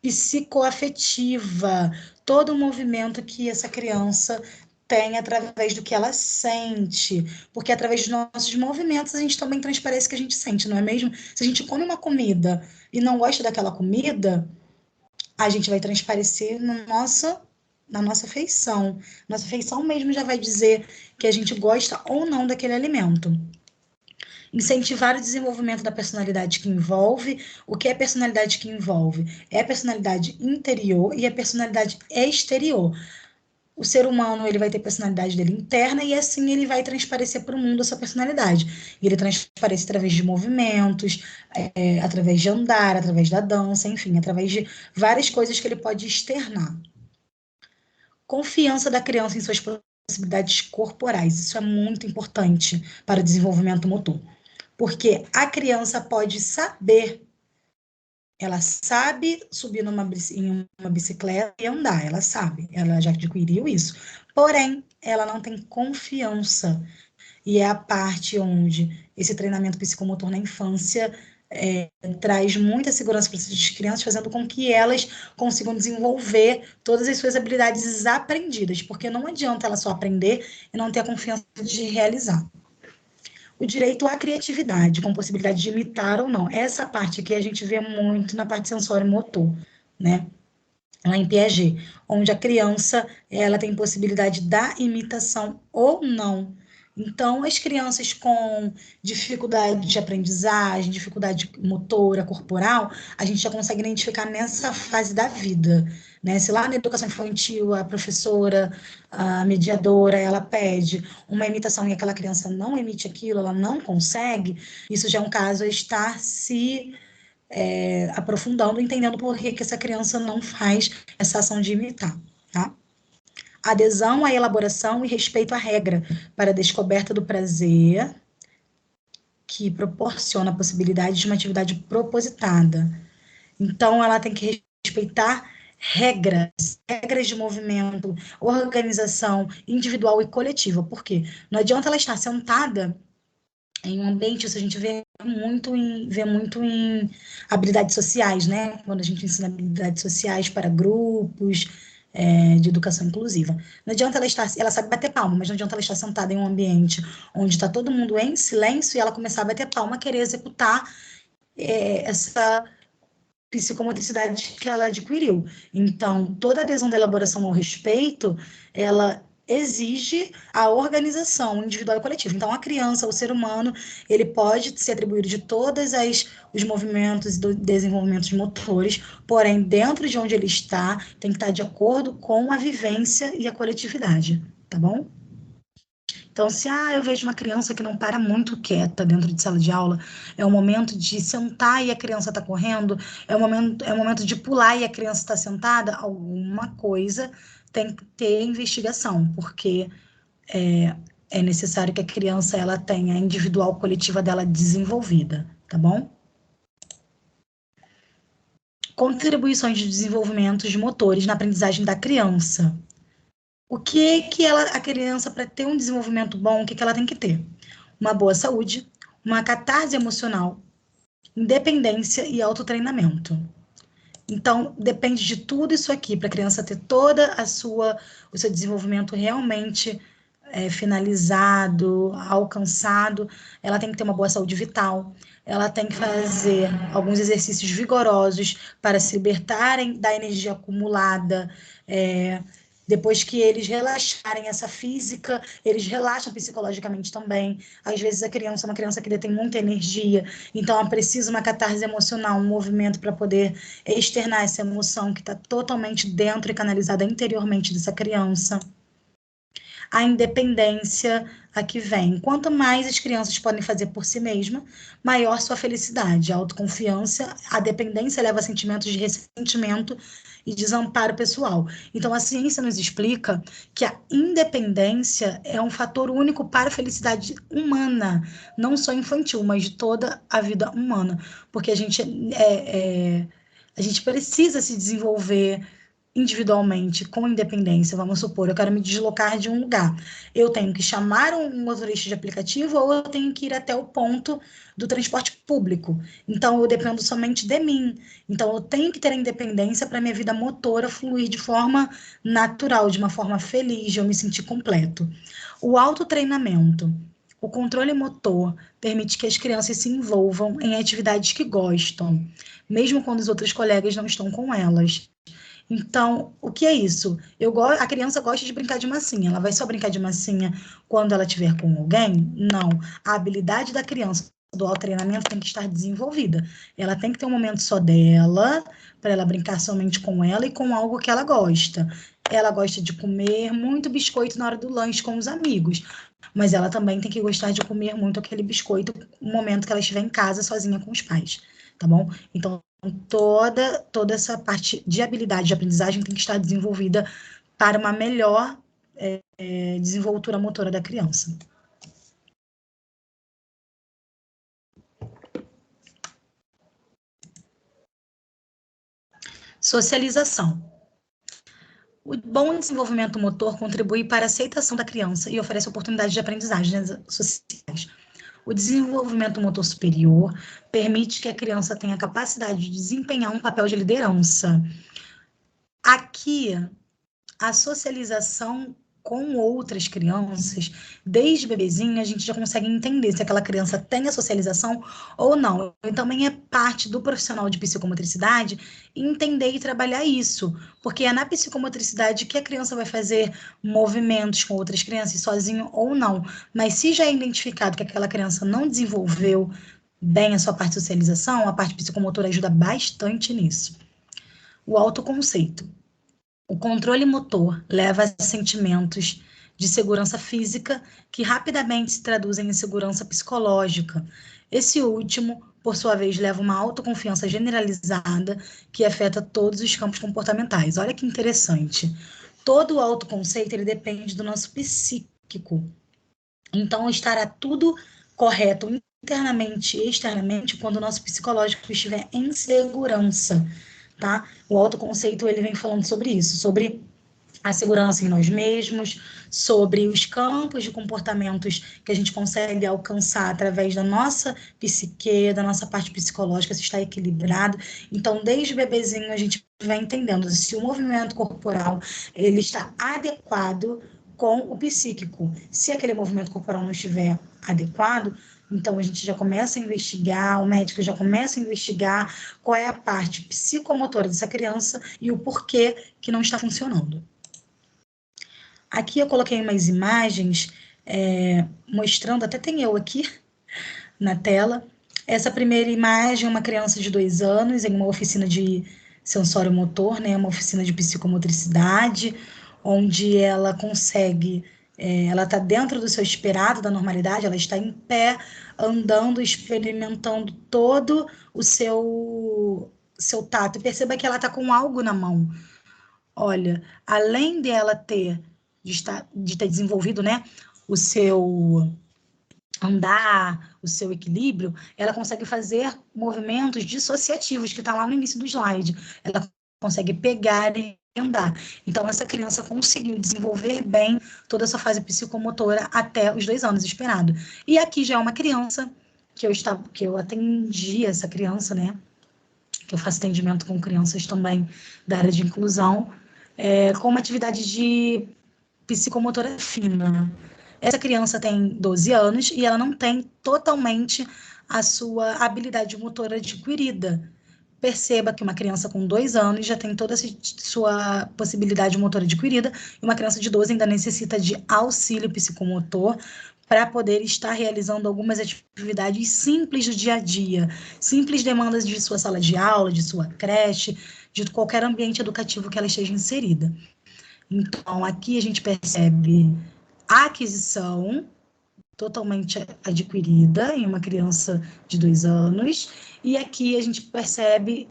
psicoafetiva, todo o movimento que essa criança tem através do que ela sente, porque através dos nossos movimentos a gente também transparece o que a gente sente, não é mesmo? Se a gente come uma comida e não gosta daquela comida, a gente vai transparecer na nossa feição. Nossa feição mesmo já vai dizer que a gente gosta ou não daquele alimento. Incentivar o desenvolvimento da personalidade que envolve. O que é personalidade que envolve? É a personalidade interior e a personalidade exterior. O ser humano, ele vai ter a personalidade dele interna e assim ele vai transparecer para o mundo a sua personalidade. E ele transparece através de movimentos, através de andar, através da dança, enfim, através de várias coisas que ele pode externar. Confiança da criança em suas possibilidades corporais. Isso é muito importante para o desenvolvimento motor. Porque a criança pode saber Ela sabe subir em uma bicicleta e andar, ela sabe, ela já adquiriu isso. Porém, ela não tem confiança. E é a parte onde esse treinamento psicomotor na infância traz muita segurança para essas crianças, fazendo com que elas consigam desenvolver todas as suas habilidades aprendidas, porque não adianta ela só aprender e não ter a confiança de realizar. O direito à criatividade, com possibilidade de imitar ou não. Essa parte aqui a gente vê muito na parte sensório-motor, né? Lá em Piaget, onde a criança ela tem possibilidade da imitação ou não. Então, as crianças com dificuldade de aprendizagem, dificuldade motora, corporal, a gente já consegue identificar nessa fase da vida, né? Se lá na educação infantil a professora, a mediadora, ela pede uma imitação e aquela criança não emite aquilo, ela não consegue, isso já é um caso a estar se aprofundando, entendendo por que essa criança não faz essa ação de imitar, tá? Adesão à elaboração e respeito à regra para a descoberta do prazer, que proporciona a possibilidade de uma atividade propositada. Então, ela tem que respeitar regras de movimento, organização individual e coletiva. Por quê? Não adianta ela estar sentada em um ambiente, isso a gente vê muito em habilidades sociais, né? Quando a gente ensina habilidades sociais para grupos de educação inclusiva. Não adianta ela sabe bater palma, mas não adianta ela estar sentada em um ambiente onde está todo mundo em silêncio e ela começar a bater palma, querer executar essa psicomotricidade que ela adquiriu. Então, toda a adesão da elaboração ao respeito, ela exige a organização individual e coletiva. Então, a criança, o ser humano, ele pode ser atribuído de todos os movimentos e desenvolvimentos motores, porém, dentro de onde ele está, tem que estar de acordo com a vivência e a coletividade, tá bom? Então, se eu vejo uma criança que não para muito quieta dentro de sala de aula, é o momento de sentar e a criança está correndo, é o momento de pular e a criança está sentada, alguma coisa tem que ter investigação, porque é necessário que a criança ela tenha a individual coletiva dela desenvolvida, tá bom? Contribuições de desenvolvimento de motores na aprendizagem da criança. O que a criança, para ter um desenvolvimento bom, o que ela tem que ter? Uma boa saúde, uma catarse emocional, independência e autotreinamento. Então, depende de tudo isso aqui para a criança ter toda o seu desenvolvimento realmente finalizado, alcançado. Ela tem que ter uma boa saúde vital, ela tem que fazer alguns exercícios vigorosos para se libertarem da energia acumulada. Depois que eles relaxarem essa física, eles relaxam psicologicamente também. Às vezes a criança é uma criança que detém muita energia, então ela precisa uma catarse emocional, um movimento para poder externar essa emoção que está totalmente dentro e canalizada interiormente dessa criança. A independência a que vem. Quanto mais as crianças podem fazer por si mesmas, maior sua felicidade, a autoconfiança, a dependência leva a sentimentos de ressentimento e desamparo pessoal. Então, a ciência nos explica que a independência é um fator único para a felicidade humana, não só infantil, mas de toda a vida humana, porque a gente precisa se desenvolver individualmente, com independência. Vamos supor, eu quero me deslocar de um lugar. Eu tenho que chamar um motorista de aplicativo ou eu tenho que ir até o ponto do transporte público. Então, eu dependo somente de mim. Então, eu tenho que ter a independência para minha vida motora fluir de forma natural, de uma forma feliz, de eu me sentir completo. O autotreinamento. O controle motor permite que as crianças se envolvam em atividades que gostam, mesmo quando os outros colegas não estão com elas. Então, o que é isso? A criança gosta de brincar de massinha. Ela vai só brincar de massinha quando ela estiver com alguém? Não. A habilidade da criança do autotreinamento tem que estar desenvolvida. Ela tem que ter um momento só dela, para ela brincar somente com ela e com algo que ela gosta. Ela gosta de comer muito biscoito na hora do lanche com os amigos, mas ela também tem que gostar de comer muito aquele biscoito no momento que ela estiver em casa sozinha com os pais, tá bom? Então, toda essa parte de habilidade de aprendizagem tem que estar desenvolvida para uma melhor desenvoltura motora da criança. Socialização. O bom desenvolvimento motor contribui para a aceitação da criança e oferece oportunidades de aprendizagem sociais. O desenvolvimento motor superior permite que a criança tenha a capacidade de desempenhar um papel de liderança. Aqui, a socialização com outras crianças, desde bebezinha, a gente já consegue entender se aquela criança tem a socialização ou não. E também é parte do profissional de psicomotricidade entender e trabalhar isso, porque é na psicomotricidade que a criança vai fazer movimentos com outras crianças, sozinho ou não. Mas se já é identificado que aquela criança não desenvolveu bem a sua parte de socialização, a parte psicomotora ajuda bastante nisso. O autoconceito. O controle motor leva a sentimentos de segurança física que rapidamente se traduzem em segurança psicológica. Esse último, por sua vez, leva uma autoconfiança generalizada que afeta todos os campos comportamentais. Olha que interessante. Todo o autoconceito ele depende do nosso psíquico. Então, estará tudo correto internamente e externamente quando o nosso psicológico estiver em segurança. Tá? O autoconceito ele vem falando sobre isso, sobre a segurança em nós mesmos, sobre os campos de comportamentos que a gente consegue alcançar através da nossa psique, da nossa parte psicológica, se está equilibrado. Então, desde o bebezinho, a gente vai entendendo se o movimento corporal ele está adequado com o psíquico. Se aquele movimento corporal não estiver adequado, então a gente já começa a investigar, o médico já começa a investigar qual é a parte psicomotora dessa criança e o porquê que não está funcionando. Aqui eu coloquei umas imagens mostrando, até tem eu aqui na tela. Essa primeira imagem é uma criança de 2 anos em uma oficina de sensório motor, né, uma oficina de psicomotricidade, onde ela consegue, ela está dentro do seu esperado, da normalidade, ela está em pé, andando, experimentando todo o seu tato. E perceba que ela está com algo na mão. Olha, além dela de ter desenvolvido, né, o seu andar, o seu equilíbrio, ela consegue fazer movimentos dissociativos, que está lá no início do slide. Ela consegue pegar e andar. Então, essa criança conseguiu desenvolver bem toda essa fase psicomotora até os 2 anos esperado. E aqui já é uma criança que eu atendi essa criança, né? Que eu faço atendimento com crianças também da área de inclusão, com uma atividade de psicomotora fina. Essa criança tem 12 anos e ela não tem totalmente a sua habilidade motora adquirida. Perceba que uma criança com 2 anos já tem toda a sua possibilidade motora adquirida e uma criança de 12 ainda necessita de auxílio psicomotor para poder estar realizando algumas atividades simples do dia a dia, simples demandas de sua sala de aula, de sua creche, de qualquer ambiente educativo que ela esteja inserida. Então, aqui a gente percebe a aquisição totalmente adquirida em uma criança de 2 anos, e aqui a gente percebe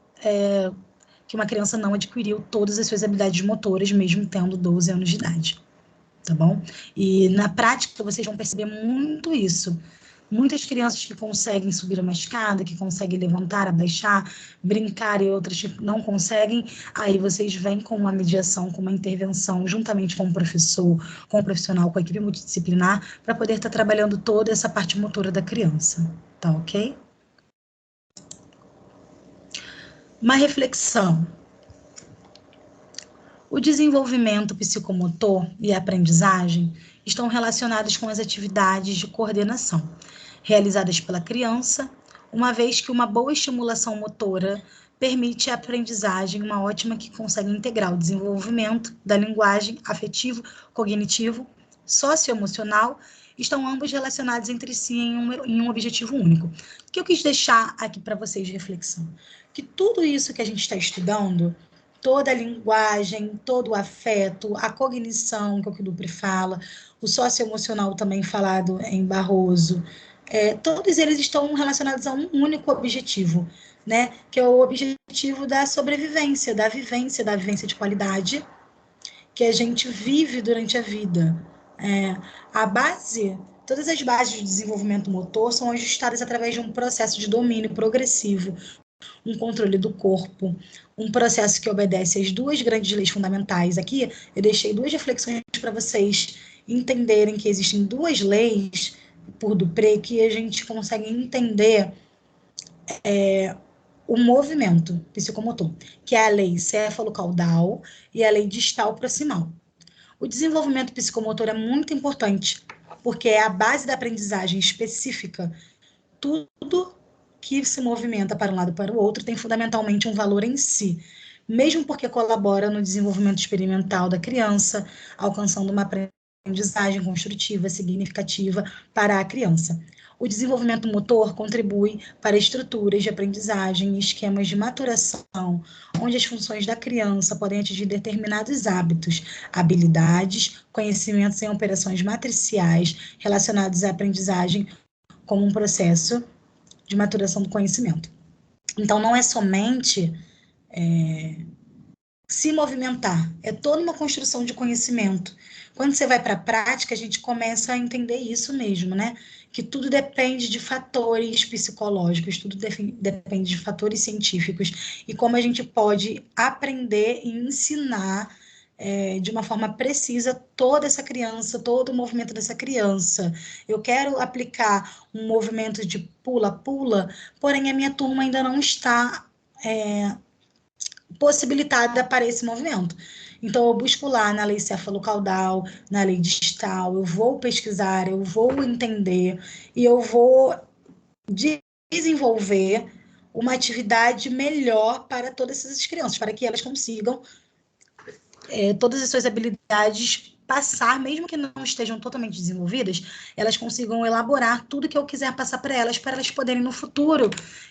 que uma criança não adquiriu todas as suas habilidades motoras, mesmo tendo 12 anos de idade, tá bom? E na prática vocês vão perceber muito isso. Muitas crianças que conseguem subir uma escada, que conseguem levantar, abaixar, brincar e outras que não conseguem, aí vocês vêm com uma mediação, com uma intervenção, juntamente com o professor, com o profissional, com a equipe multidisciplinar, para poder estar trabalhando toda essa parte motora da criança, tá ok? Uma reflexão. O desenvolvimento psicomotor e a aprendizagem estão relacionados com as atividades de coordenação realizadas pela criança, uma vez que uma boa estimulação motora permite a aprendizagem, uma ótima que consegue integrar o desenvolvimento da linguagem afetivo, cognitivo, socioemocional, estão ambos relacionados entre si em um objetivo único. O que eu quis deixar aqui para vocês de reflexão? Que tudo isso que a gente está estudando, toda a linguagem, todo o afeto, a cognição, que é o que o Dupre fala, o socioemocional também falado em Barroso, todos eles estão relacionados a um único objetivo, né? Que é o objetivo da sobrevivência, da vivência de qualidade que a gente vive durante a vida. Todas as bases de desenvolvimento motor são ajustadas através de um processo de domínio progressivo um controle do corpo, um processo que obedece às duas grandes leis fundamentais. Aqui eu deixei duas reflexões para vocês entenderem que existem duas leis por Dupré que a gente consegue entender o movimento psicomotor, que é a lei céfalo-caudal e a lei distal-proximal. O desenvolvimento psicomotor é muito importante, porque é a base da aprendizagem específica. Tudo que se movimenta para um lado e para o outro tem fundamentalmente um valor em si, mesmo porque colabora no desenvolvimento experimental da criança, alcançando uma aprendizagem construtiva, significativa para a criança. O desenvolvimento motor contribui para estruturas de aprendizagem e esquemas de maturação, onde as funções da criança podem atingir determinados hábitos, habilidades, conhecimentos em operações matriciais relacionados à aprendizagem como um processo de maturação do conhecimento. Então, não é somente se movimentar, é toda uma construção de conhecimento. Quando você vai para a prática, a gente começa a entender isso mesmo, né? Que tudo depende de fatores psicológicos, tudo depende de fatores científicos, e como a gente pode aprender e ensinar de uma forma precisa toda essa criança, todo o movimento dessa criança. Eu quero aplicar um movimento de pula-pula, porém a minha turma ainda não está possibilitada para esse movimento. Então, eu busco lá na lei céfalo-caudal, na lei distal, eu vou pesquisar, eu vou entender e eu vou desenvolver uma atividade melhor para todas essas crianças, para que elas consigam todas as suas habilidades passar, mesmo que não estejam totalmente desenvolvidas, elas consigam elaborar tudo que eu quiser passar para elas poderem no futuro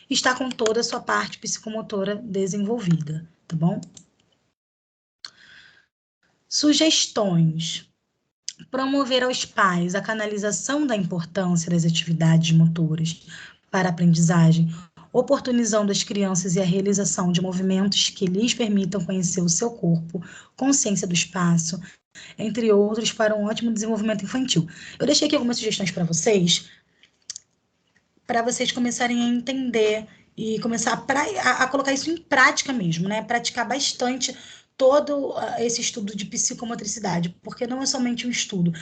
estar com toda a sua parte psicomotora desenvolvida, tá bom? Sugestões. Promover aos pais a canalização da importância das atividades motoras para a aprendizagem, oportunizando as crianças e a realização de movimentos que lhes permitam conhecer o seu corpo, consciência do espaço, entre outros, para um ótimo desenvolvimento infantil. Eu deixei aqui algumas sugestões para vocês começarem a entender e começar a colocar isso em prática mesmo, né? Praticar bastante todo esse estudo de psicomotricidade, porque não é somente um estudo.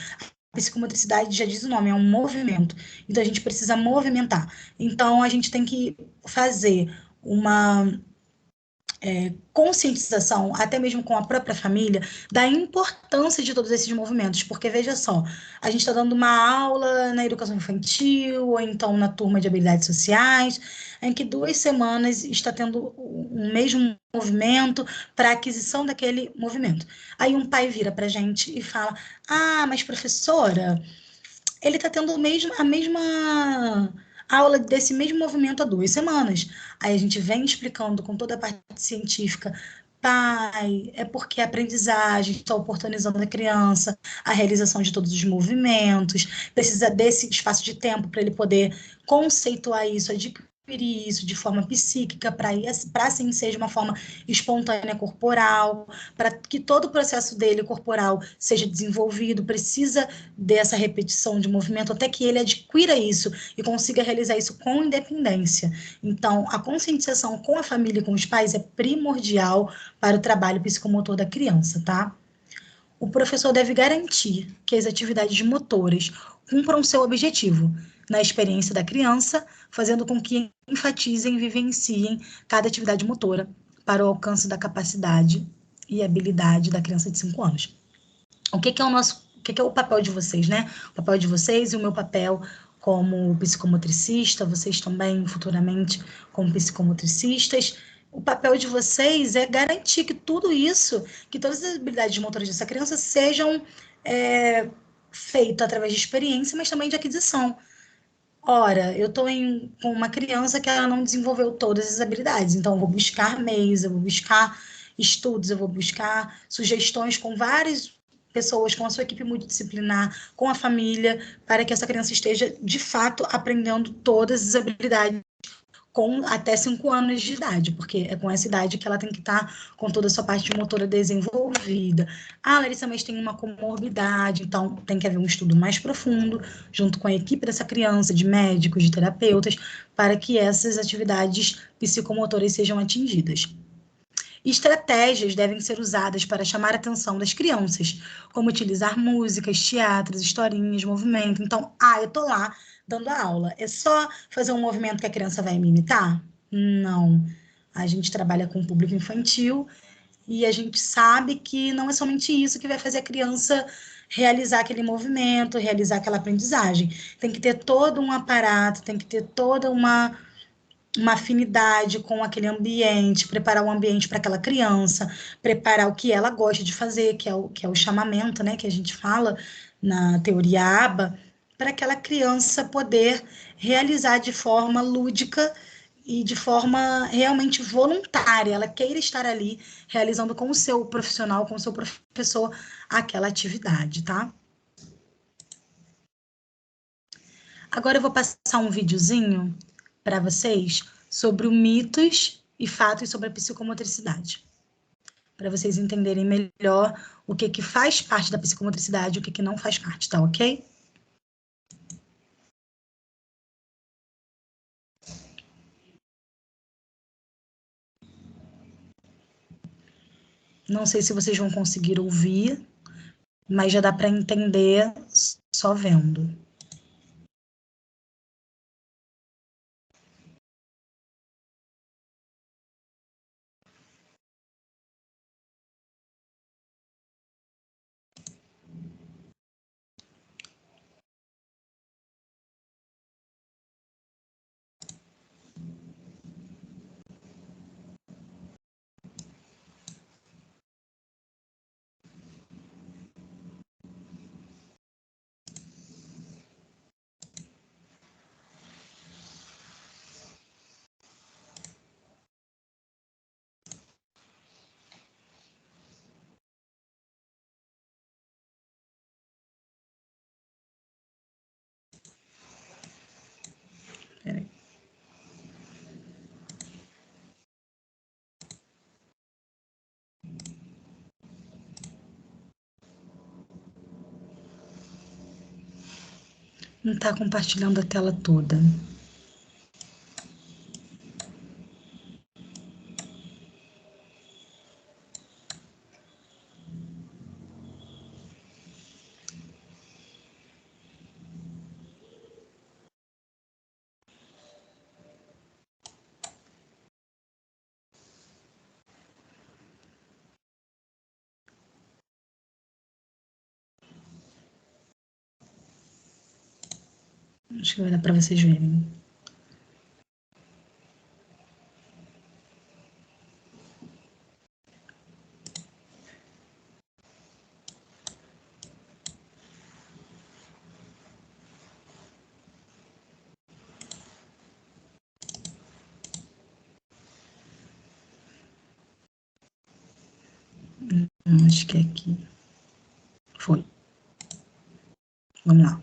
A psicomotricidade, já diz o nome, é um movimento. Então, a gente precisa movimentar. Então, a gente tem que fazer uma conscientização, até mesmo com a própria família, da importância de todos esses movimentos, porque veja só, a gente está dando uma aula na educação infantil, ou então na turma de habilidades sociais, em que 2 semanas está tendo um mesmo movimento para aquisição daquele movimento. Aí um pai vira para a gente e fala: ah, mas professora, ele está tendo a mesma aula desse mesmo movimento há 2 semanas. Aí a gente vem explicando com toda a parte científica: pai, é porque a aprendizagem está oportunizando a criança a realização de todos os movimentos, precisa desse espaço de tempo para ele poder conceituar isso, adquirir isso de forma psíquica, para assim seja uma forma espontânea corporal, para que todo o processo dele corporal seja desenvolvido, precisa dessa repetição de movimento até que ele adquira isso e consiga realizar isso com independência. Então, a conscientização com a família e com os pais é primordial para o trabalho psicomotor da criança, tá? O professor deve garantir que as atividades motoras cumpram seu objetivo na experiência da criança, fazendo com que enfatizem e vivenciem cada atividade motora para o alcance da capacidade e habilidade da criança de 5 anos. O que é o papel de vocês, né? O papel de vocês e o meu papel como psicomotricista, vocês também futuramente como psicomotricistas. O papel de vocês é garantir que tudo isso, que todas as habilidades motoras dessa criança sejam feitas através de experiência, mas também de aquisição. Ora, eu estou com uma criança que ela não desenvolveu todas as habilidades, então eu vou buscar meios, eu vou buscar estudos, eu vou buscar sugestões com várias pessoas, com a sua equipe multidisciplinar, com a família, para que essa criança esteja, de fato, aprendendo todas as habilidades com até 5 anos de idade, porque é com essa idade que ela tem que estar com toda a sua parte motora desenvolvida. Ah, Larissa, mas tem uma comorbidade, então tem que haver um estudo mais profundo, junto com a equipe dessa criança, de médicos, de terapeutas, para que essas atividades psicomotoras sejam atingidas. Estratégias devem ser usadas para chamar a atenção das crianças, como utilizar músicas, teatros, historinhas, movimento. Então, eu tô lá dando a aula. É só fazer um movimento que a criança vai me imitar? Não. A gente trabalha com o público infantil e a gente sabe que não é somente isso que vai fazer a criança realizar aquele movimento, realizar aquela aprendizagem. Tem que ter todo um aparato, tem que ter toda uma afinidade com aquele ambiente, preparar o ambiente para aquela criança, preparar o que ela gosta de fazer, que é o chamamento, né, que a gente fala na teoria ABA, para aquela criança poder realizar de forma lúdica e de forma realmente voluntária, ela queira estar ali realizando com o seu profissional, com o seu professor, aquela atividade, tá? Agora eu vou passar um videozinho para vocês sobre o mitos e fatos sobre a psicomotricidade, para vocês entenderem melhor o que faz parte da psicomotricidade e o que não faz parte, tá ok? Não sei se vocês vão conseguir ouvir, mas já dá para entender só vendo. Peraí. Não está compartilhando a tela toda. Acho que vai dar para vocês verem. Acho que é aqui. Foi. Vamos lá.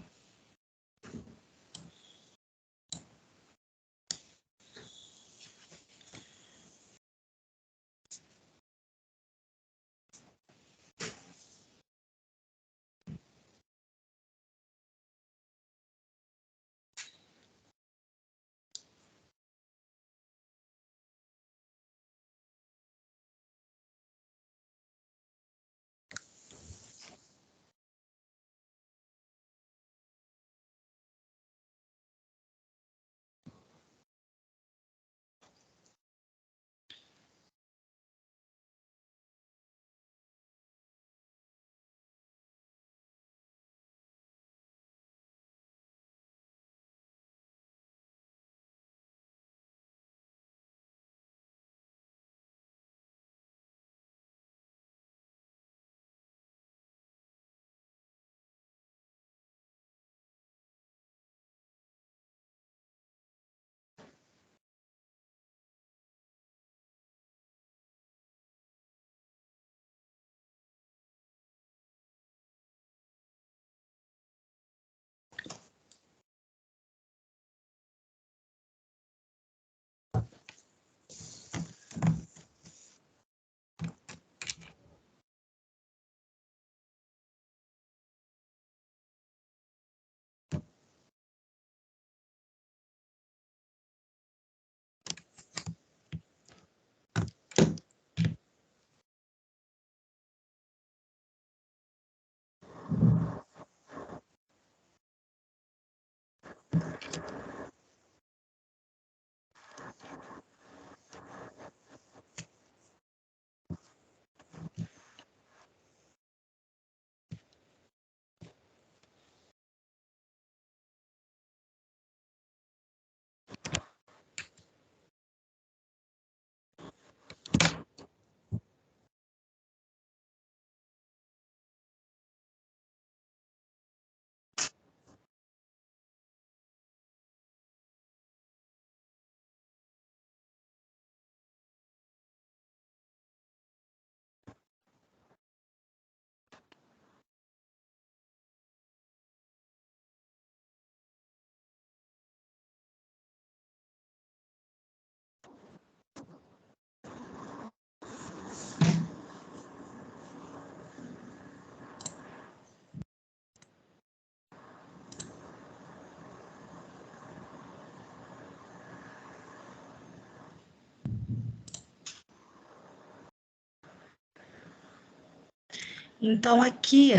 Então, aqui,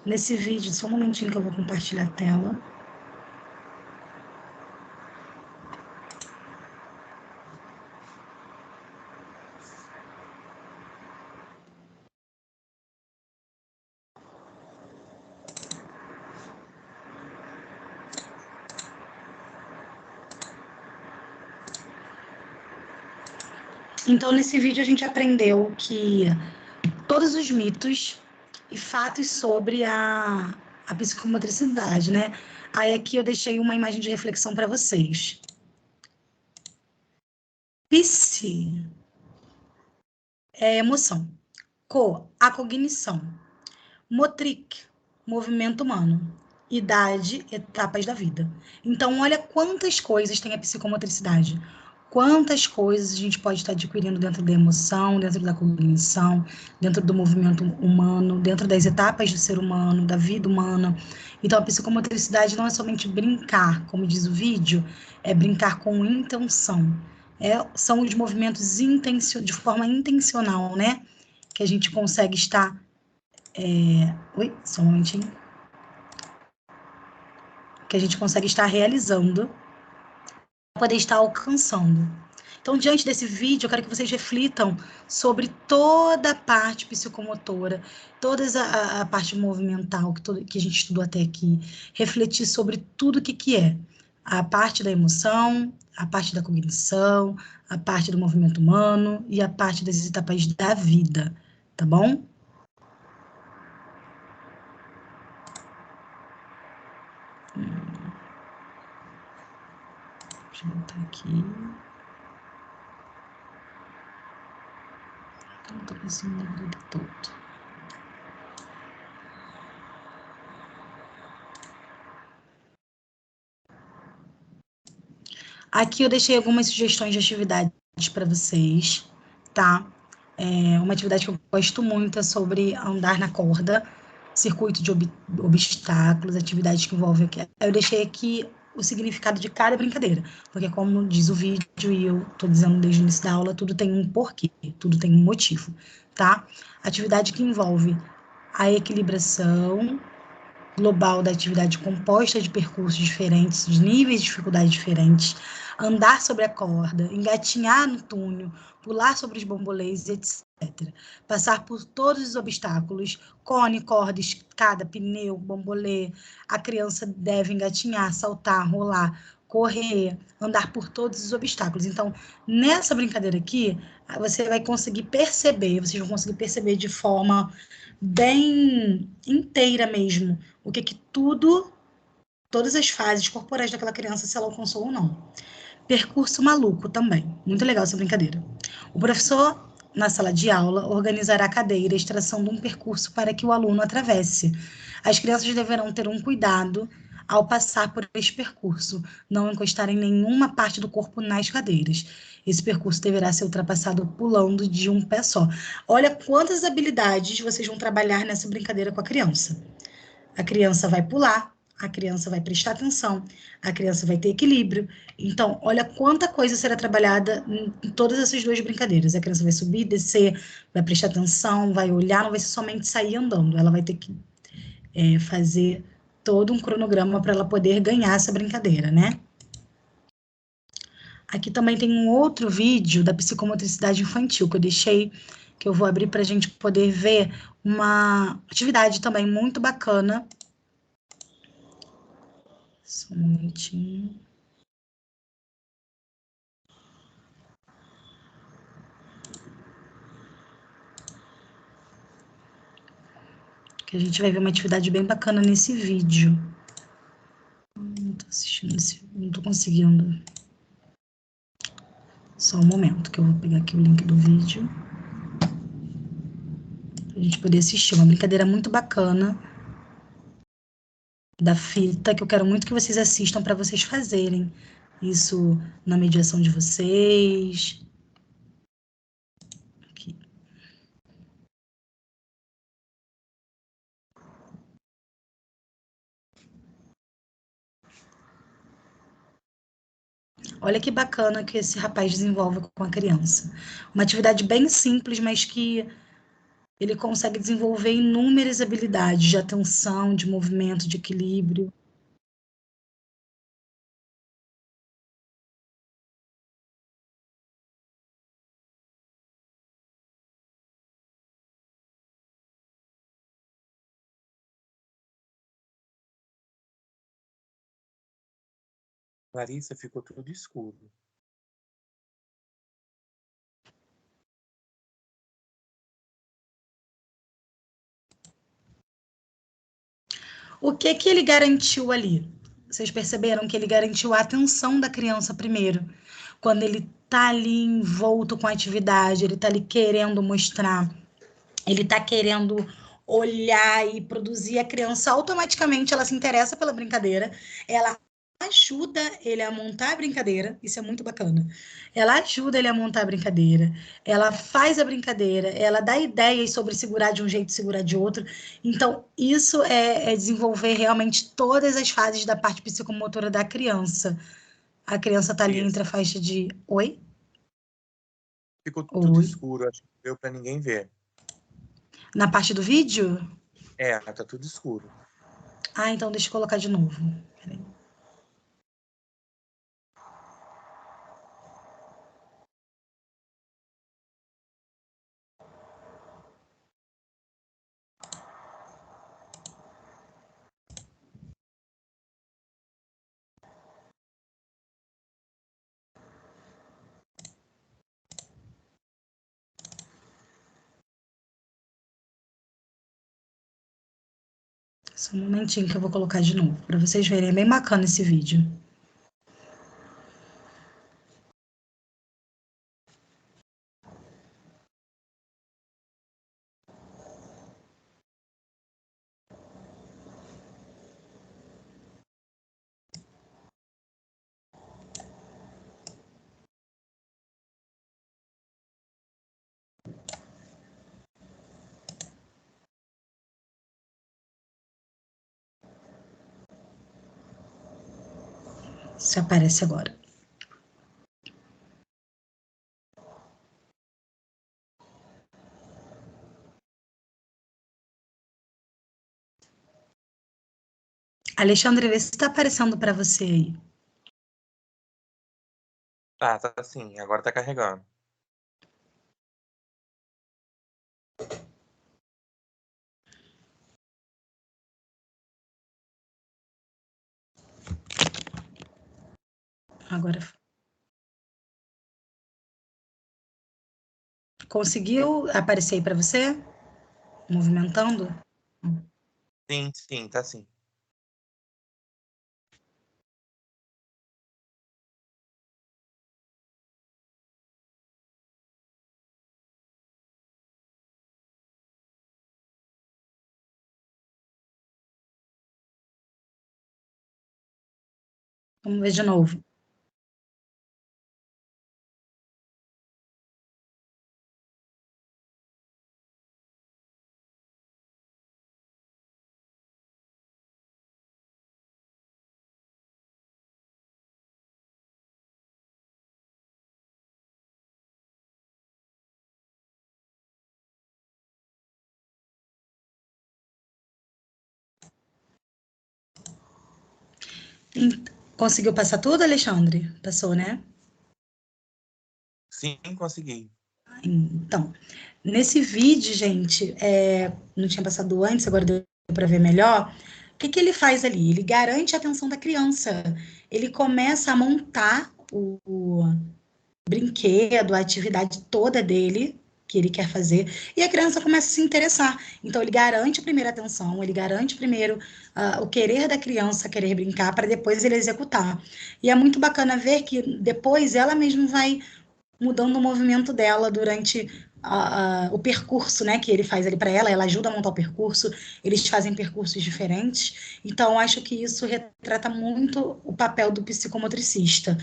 nesse vídeo, só um momentinho que eu vou compartilhar a tela. Então, nesse vídeo, a gente aprendeu que todos os mitos e fatos sobre a psicomotricidade, né? Aí aqui eu deixei uma imagem de reflexão para vocês. Psi é emoção. Co, a cognição. Motric, movimento humano. Idade, etapas da vida. Então, olha quantas coisas tem a psicomotricidade. Quantas coisas a gente pode estar adquirindo dentro da emoção, dentro da cognição, dentro do movimento humano, dentro das etapas do ser humano, da vida humana. Então, a psicomotricidade não é somente brincar, como diz o vídeo, é brincar com intenção. São os movimentos de forma intencional, né? Que a gente consegue estar Oi, só um momentinho. Que a gente consegue estar realizando, poder estar alcançando. Então, diante desse vídeo, eu quero que vocês reflitam sobre toda a parte psicomotora, toda a parte movimental que a gente estudou até aqui, refletir sobre tudo o que é a parte da emoção, a parte da cognição, a parte do movimento humano e a parte das etapas da vida, tá bom? Deixa eu botar aqui. Não tô conseguindo abrir todo. Aqui eu deixei algumas sugestões de atividades para vocês, tá? Uma atividade que eu gosto muito é sobre andar na corda, circuito de obstáculos, atividades que envolvem aqui. Eu deixei aqui o significado de cada brincadeira, porque como diz o vídeo e eu tô dizendo desde o início da aula, tudo tem um porquê, tudo tem um motivo, tá? Atividade que envolve a equilibração global da atividade composta de percursos diferentes, de níveis de dificuldade diferentes, andar sobre a corda, engatinhar no túnel, pular sobre os bambolês, etc. Passar por todos os obstáculos, cone, corda, escada, pneu, bambolê. A criança deve engatinhar, saltar, rolar, correr, andar por todos os obstáculos. Então, nessa brincadeira aqui, você vai conseguir perceber, vocês vão conseguir perceber de forma bem inteira mesmo, o que todas as fases corporais daquela criança, se ela alcançou ou não. Percurso maluco também, muito legal essa brincadeira. O professor, na sala de aula, organizará cadeiras, traçando um percurso para que o aluno atravesse. As crianças deverão ter um cuidado ao passar por este percurso, não encostar em nenhuma parte do corpo nas cadeiras. Esse percurso deverá ser ultrapassado pulando de um pé só. Olha quantas habilidades vocês vão trabalhar nessa brincadeira com a criança. A criança vai pular, a criança vai prestar atenção, a criança vai ter equilíbrio. Então, olha quanta coisa será trabalhada em todas essas duas brincadeiras. A criança vai subir, descer, vai prestar atenção, vai olhar, não vai ser somente sair andando. Ela vai ter que fazer todo um cronograma para ela poder ganhar essa brincadeira, né? Aqui também tem um outro vídeo da psicomotricidade infantil que eu deixei, que eu vou abrir para a gente poder ver uma atividade também muito bacana. Só um momentinho. Que a gente vai ver uma atividade bem bacana nesse vídeo. Não tô assistindo não tô conseguindo. Só um momento, que eu vou pegar aqui o link do vídeo. Pra gente poder assistir. Uma brincadeira muito bacana da fita, que eu quero muito que vocês assistam para vocês fazerem isso na mediação de vocês. Aqui. Olha que bacana que esse rapaz desenvolve com a criança. Uma atividade bem simples, mas que ele consegue desenvolver inúmeras habilidades de atenção, de movimento, de equilíbrio. Larissa, ficou tudo escuro. O que que ele garantiu ali? Vocês perceberam que ele garantiu a atenção da criança primeiro, quando ele tá ali envolto com a atividade, ele tá ali querendo mostrar, ele tá querendo olhar e produzir, a criança automaticamente ela se interessa pela brincadeira, ela ajuda ele a montar a brincadeira, isso é muito bacana. Ela ajuda ele a montar a brincadeira, ela faz a brincadeira, ela dá ideias sobre segurar de um jeito, segurar de outro. Então, isso é desenvolver realmente todas as fases da parte psicomotora da criança. A criança tá ali entre Isso. a faixa de oi, Ficou tudo oi. escuro, acho que não deu pra ninguém ver. Na parte do vídeo? É, tá tudo escuro. Ah, então deixa eu colocar de novo. Peraí. Só um momentinho que eu vou colocar de novo, para vocês verem. É bem bacana esse vídeo. Se aparece agora. Alexandre, vê se está aparecendo para você aí. Tá sim, agora tá carregando. Agora. Conseguiu aparecer aí para você? Movimentando? Sim, tá sim. Vamos ver de novo. Conseguiu passar tudo, Alexandre? Passou, né? Sim, consegui. Então, nesse vídeo, gente, não tinha passado antes, agora deu para ver melhor. O que que ele faz ali? Ele garante a atenção da criança. Ele começa a montar o brinquedo, a atividade toda dele que ele quer fazer, e a criança começa a se interessar. Então, ele garante a primeira atenção, ele garante primeiro o querer da criança querer brincar, para depois ele executar. E é muito bacana ver que depois ela mesma vai mudando o movimento dela durante o percurso, né, que ele faz ali para ela, ela ajuda a montar o percurso, eles fazem percursos diferentes, então acho que isso retrata muito o papel do psicomotricista,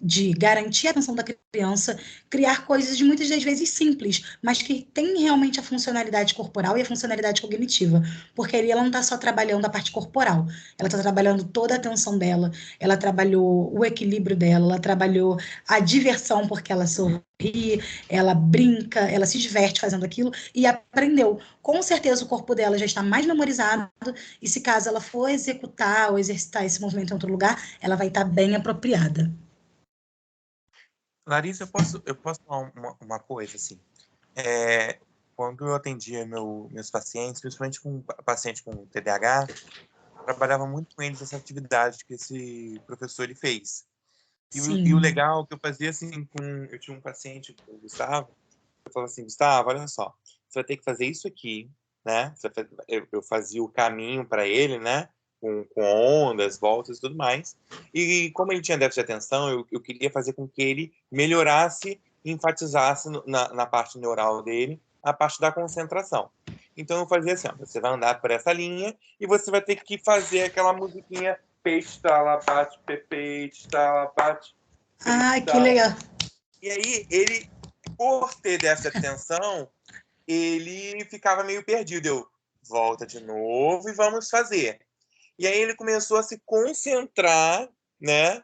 de garantir a atenção da criança, criar coisas muitas das vezes simples, mas que tem realmente a funcionalidade corporal e a funcionalidade cognitiva, porque ali ela não está só trabalhando a parte corporal, ela está trabalhando toda a atenção dela, ela trabalhou o equilíbrio dela, ela trabalhou a diversão, porque ela sorri, ela brinca, ela se diverte fazendo aquilo e aprendeu. Com certeza o corpo dela já está mais memorizado e se caso ela for executar ou exercitar esse movimento em outro lugar, ela vai estar bem apropriada. Larissa, eu posso falar uma coisa, assim. Quando eu atendia meus pacientes, principalmente com paciente com TDAH, trabalhava muito com eles essa atividade que esse professor ele fez. E o Sim. legal é que eu fazia assim, eu tinha um paciente, o Gustavo, eu falava assim, Gustavo, olha só, você vai ter que fazer isso aqui, né? Eu fazia o caminho para ele, né? Com ondas, voltas e tudo mais. E como ele tinha déficit de atenção, eu queria fazer com que ele melhorasse e enfatizasse na parte neural dele a parte da concentração. Então eu fazia assim, ó, você vai andar por essa linha e você vai ter que fazer aquela musiquinha peixe, talapate, peixe, talapate, peixe, Ai, que legal. E aí ele, por ter déficit de atenção, ele ficava meio perdido. Eu, volta de novo e vamos fazer. E aí ele começou a se concentrar, né?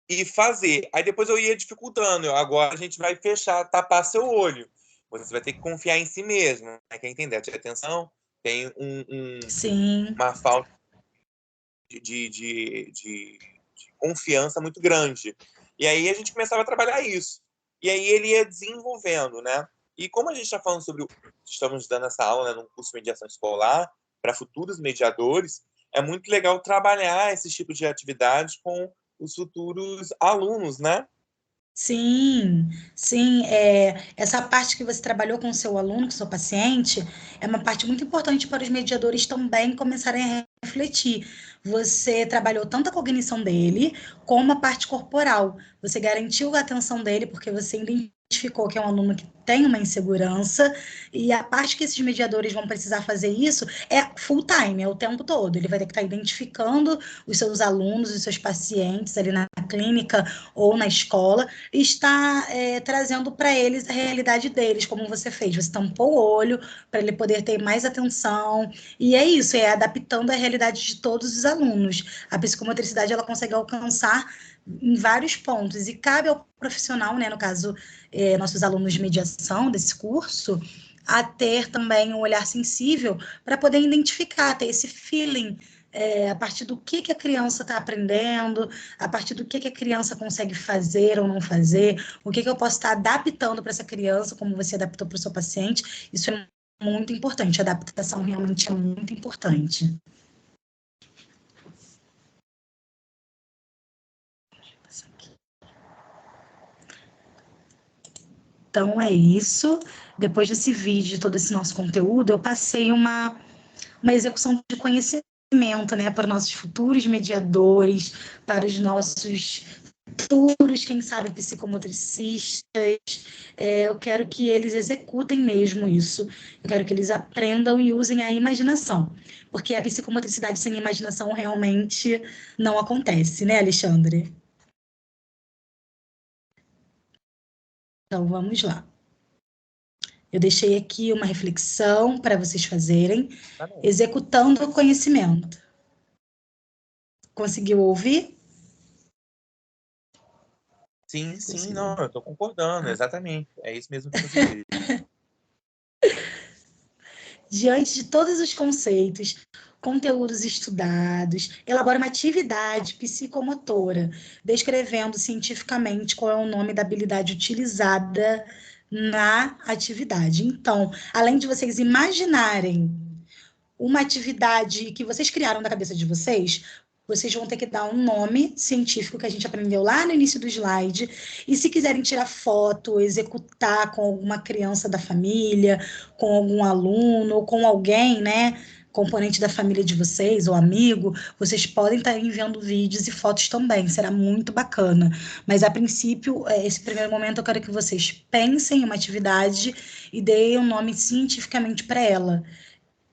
E fazer. Aí depois eu ia dificultando. Agora a gente vai fechar, tapar seu olho. Você vai ter que confiar em si mesmo. Né? Quem tem déficit de atenção tem Sim, uma falta de confiança muito grande. E aí a gente começava a trabalhar isso. E aí ele ia desenvolvendo, né? E como a gente está falando sobre, estamos dando essa aula, né, no curso de mediação escolar para futuros mediadores, é muito legal trabalhar esse tipo de atividade com os futuros alunos, né? sim, sim. Essa parte que você trabalhou com o seu aluno, com o seu paciente, é uma parte muito importante para os mediadores também começarem a refletir. Você trabalhou tanto a cognição dele, como a parte corporal. Você garantiu a atenção dele, porque você identificou que é um aluno que tem uma insegurança, e a parte que esses mediadores vão precisar fazer isso é full time, é o tempo todo. Ele vai ter que estar identificando os seus alunos, os seus pacientes ali na clínica ou na escola, está trazendo para eles a realidade deles, como você fez. Você tampou o olho para ele poder ter mais atenção. E é isso, é adaptando a realidade de todos os alunos. A psicomotricidade ela consegue alcançar em vários pontos. E cabe ao profissional, né, no caso, nossos alunos de mediação desse curso, a ter também um olhar sensível para poder identificar, ter esse feeling a partir do que a criança está aprendendo, a partir do que a criança consegue fazer ou não fazer, o que eu posso estar adaptando para essa criança, como você adaptou para o seu paciente, isso é muito importante, a adaptação realmente é muito importante. Então é isso. Depois desse vídeo, de todo esse nosso conteúdo, eu passei uma execução de conhecimento, né, para nossos futuros mediadores, para os nossos futuros, quem sabe, psicomotricistas. Eu quero que eles executem mesmo isso. Eu quero que eles aprendam e usem a imaginação, porque a psicomotricidade sem imaginação realmente não acontece, né, Alexandre? Então vamos lá. Eu deixei aqui uma reflexão para vocês fazerem, Tá bem. executando o conhecimento. Conseguiu ouvir? Sim, sim, Conseguiu. não, eu estou concordando, exatamente. É isso mesmo que você disse. Diante de todos os conceitos, conteúdos estudados, elabora uma atividade psicomotora, descrevendo cientificamente qual é o nome da habilidade utilizada na atividade. Então, além de vocês imaginarem uma atividade que vocês criaram na cabeça de vocês, vocês vão ter que dar um nome científico que a gente aprendeu lá no início do slide. E se quiserem tirar foto, executar com alguma criança da família, com algum aluno, ou com alguém, né? Componente da família de vocês, ou amigo, vocês podem estar enviando vídeos e fotos também, será muito bacana. Mas, a princípio, esse primeiro momento, eu quero que vocês pensem em uma atividade e deem um nome cientificamente para ela.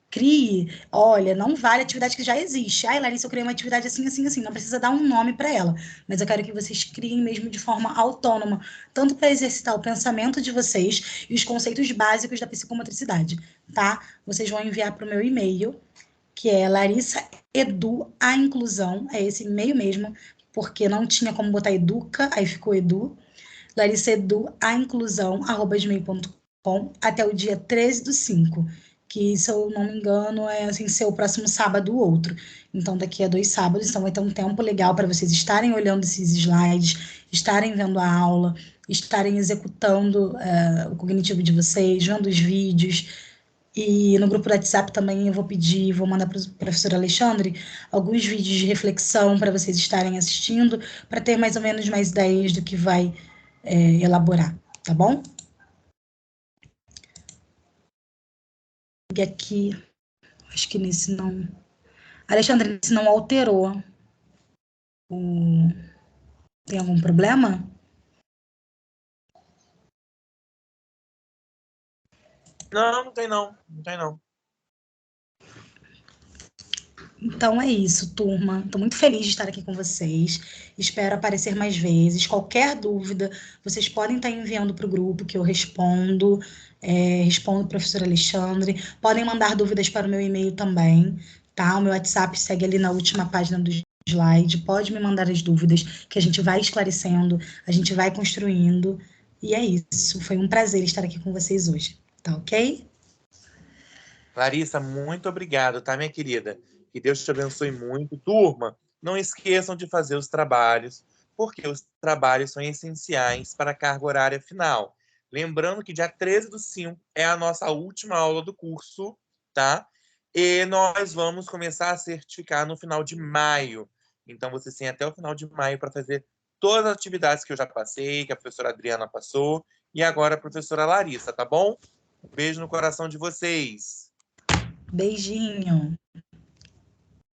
Crie, olha, não vale atividade que já existe. Ai, Larissa, eu criei uma atividade assim, assim, assim. Não precisa dar um nome para ela. Mas eu quero que vocês criem mesmo de forma autônoma, tanto para exercitar o pensamento de vocês e os conceitos básicos da psicomotricidade, tá? Vocês vão enviar para o meu e-mail, que é Larissa Edu, a inclusão, é esse e-mail mesmo, porque não tinha como botar educa, aí ficou edu. Larissa Edu, a inclusão, @gmail.com, até o dia 13/5, que, se eu não me engano, é assim, ser o próximo sábado ou outro. Então, daqui a 2 sábados, então vai ter um tempo legal para vocês estarem olhando esses slides, estarem vendo a aula, estarem executando o cognitivo de vocês, vendo os vídeos. E no grupo do WhatsApp também eu vou pedir, vou mandar para o professor Alexandre alguns vídeos de reflexão para vocês estarem assistindo, para ter mais ou menos mais ideias do que vai elaborar, tá bom? E aqui, acho que nesse não. Alexandre, nesse não alterou. Tem algum problema? Não, não tem não. Não tem não. Então é isso, turma. Estou muito feliz de estar aqui com vocês. Espero aparecer mais vezes. Qualquer dúvida, vocês podem estar enviando para o grupo que eu respondo. Respondo o professor Alexandre. Podem mandar dúvidas para o meu e-mail também, tá? O meu WhatsApp segue ali na última página do slide. Pode me mandar as dúvidas, que a gente vai esclarecendo, a gente vai construindo. E é isso. Foi um prazer estar aqui com vocês hoje. Tá ok? Larissa, muito obrigado, tá, minha querida? Que Deus te abençoe muito. Turma, não esqueçam de fazer os trabalhos, porque os trabalhos são essenciais para a carga horária final. Lembrando que dia 13/5 é a nossa última aula do curso, tá? E nós vamos começar a certificar no final de maio. Então, vocês têm até o final de maio para fazer todas as atividades que eu já passei, que a professora Adriana passou, e agora a professora Larissa, tá bom? Um beijo no coração de vocês. Beijinho.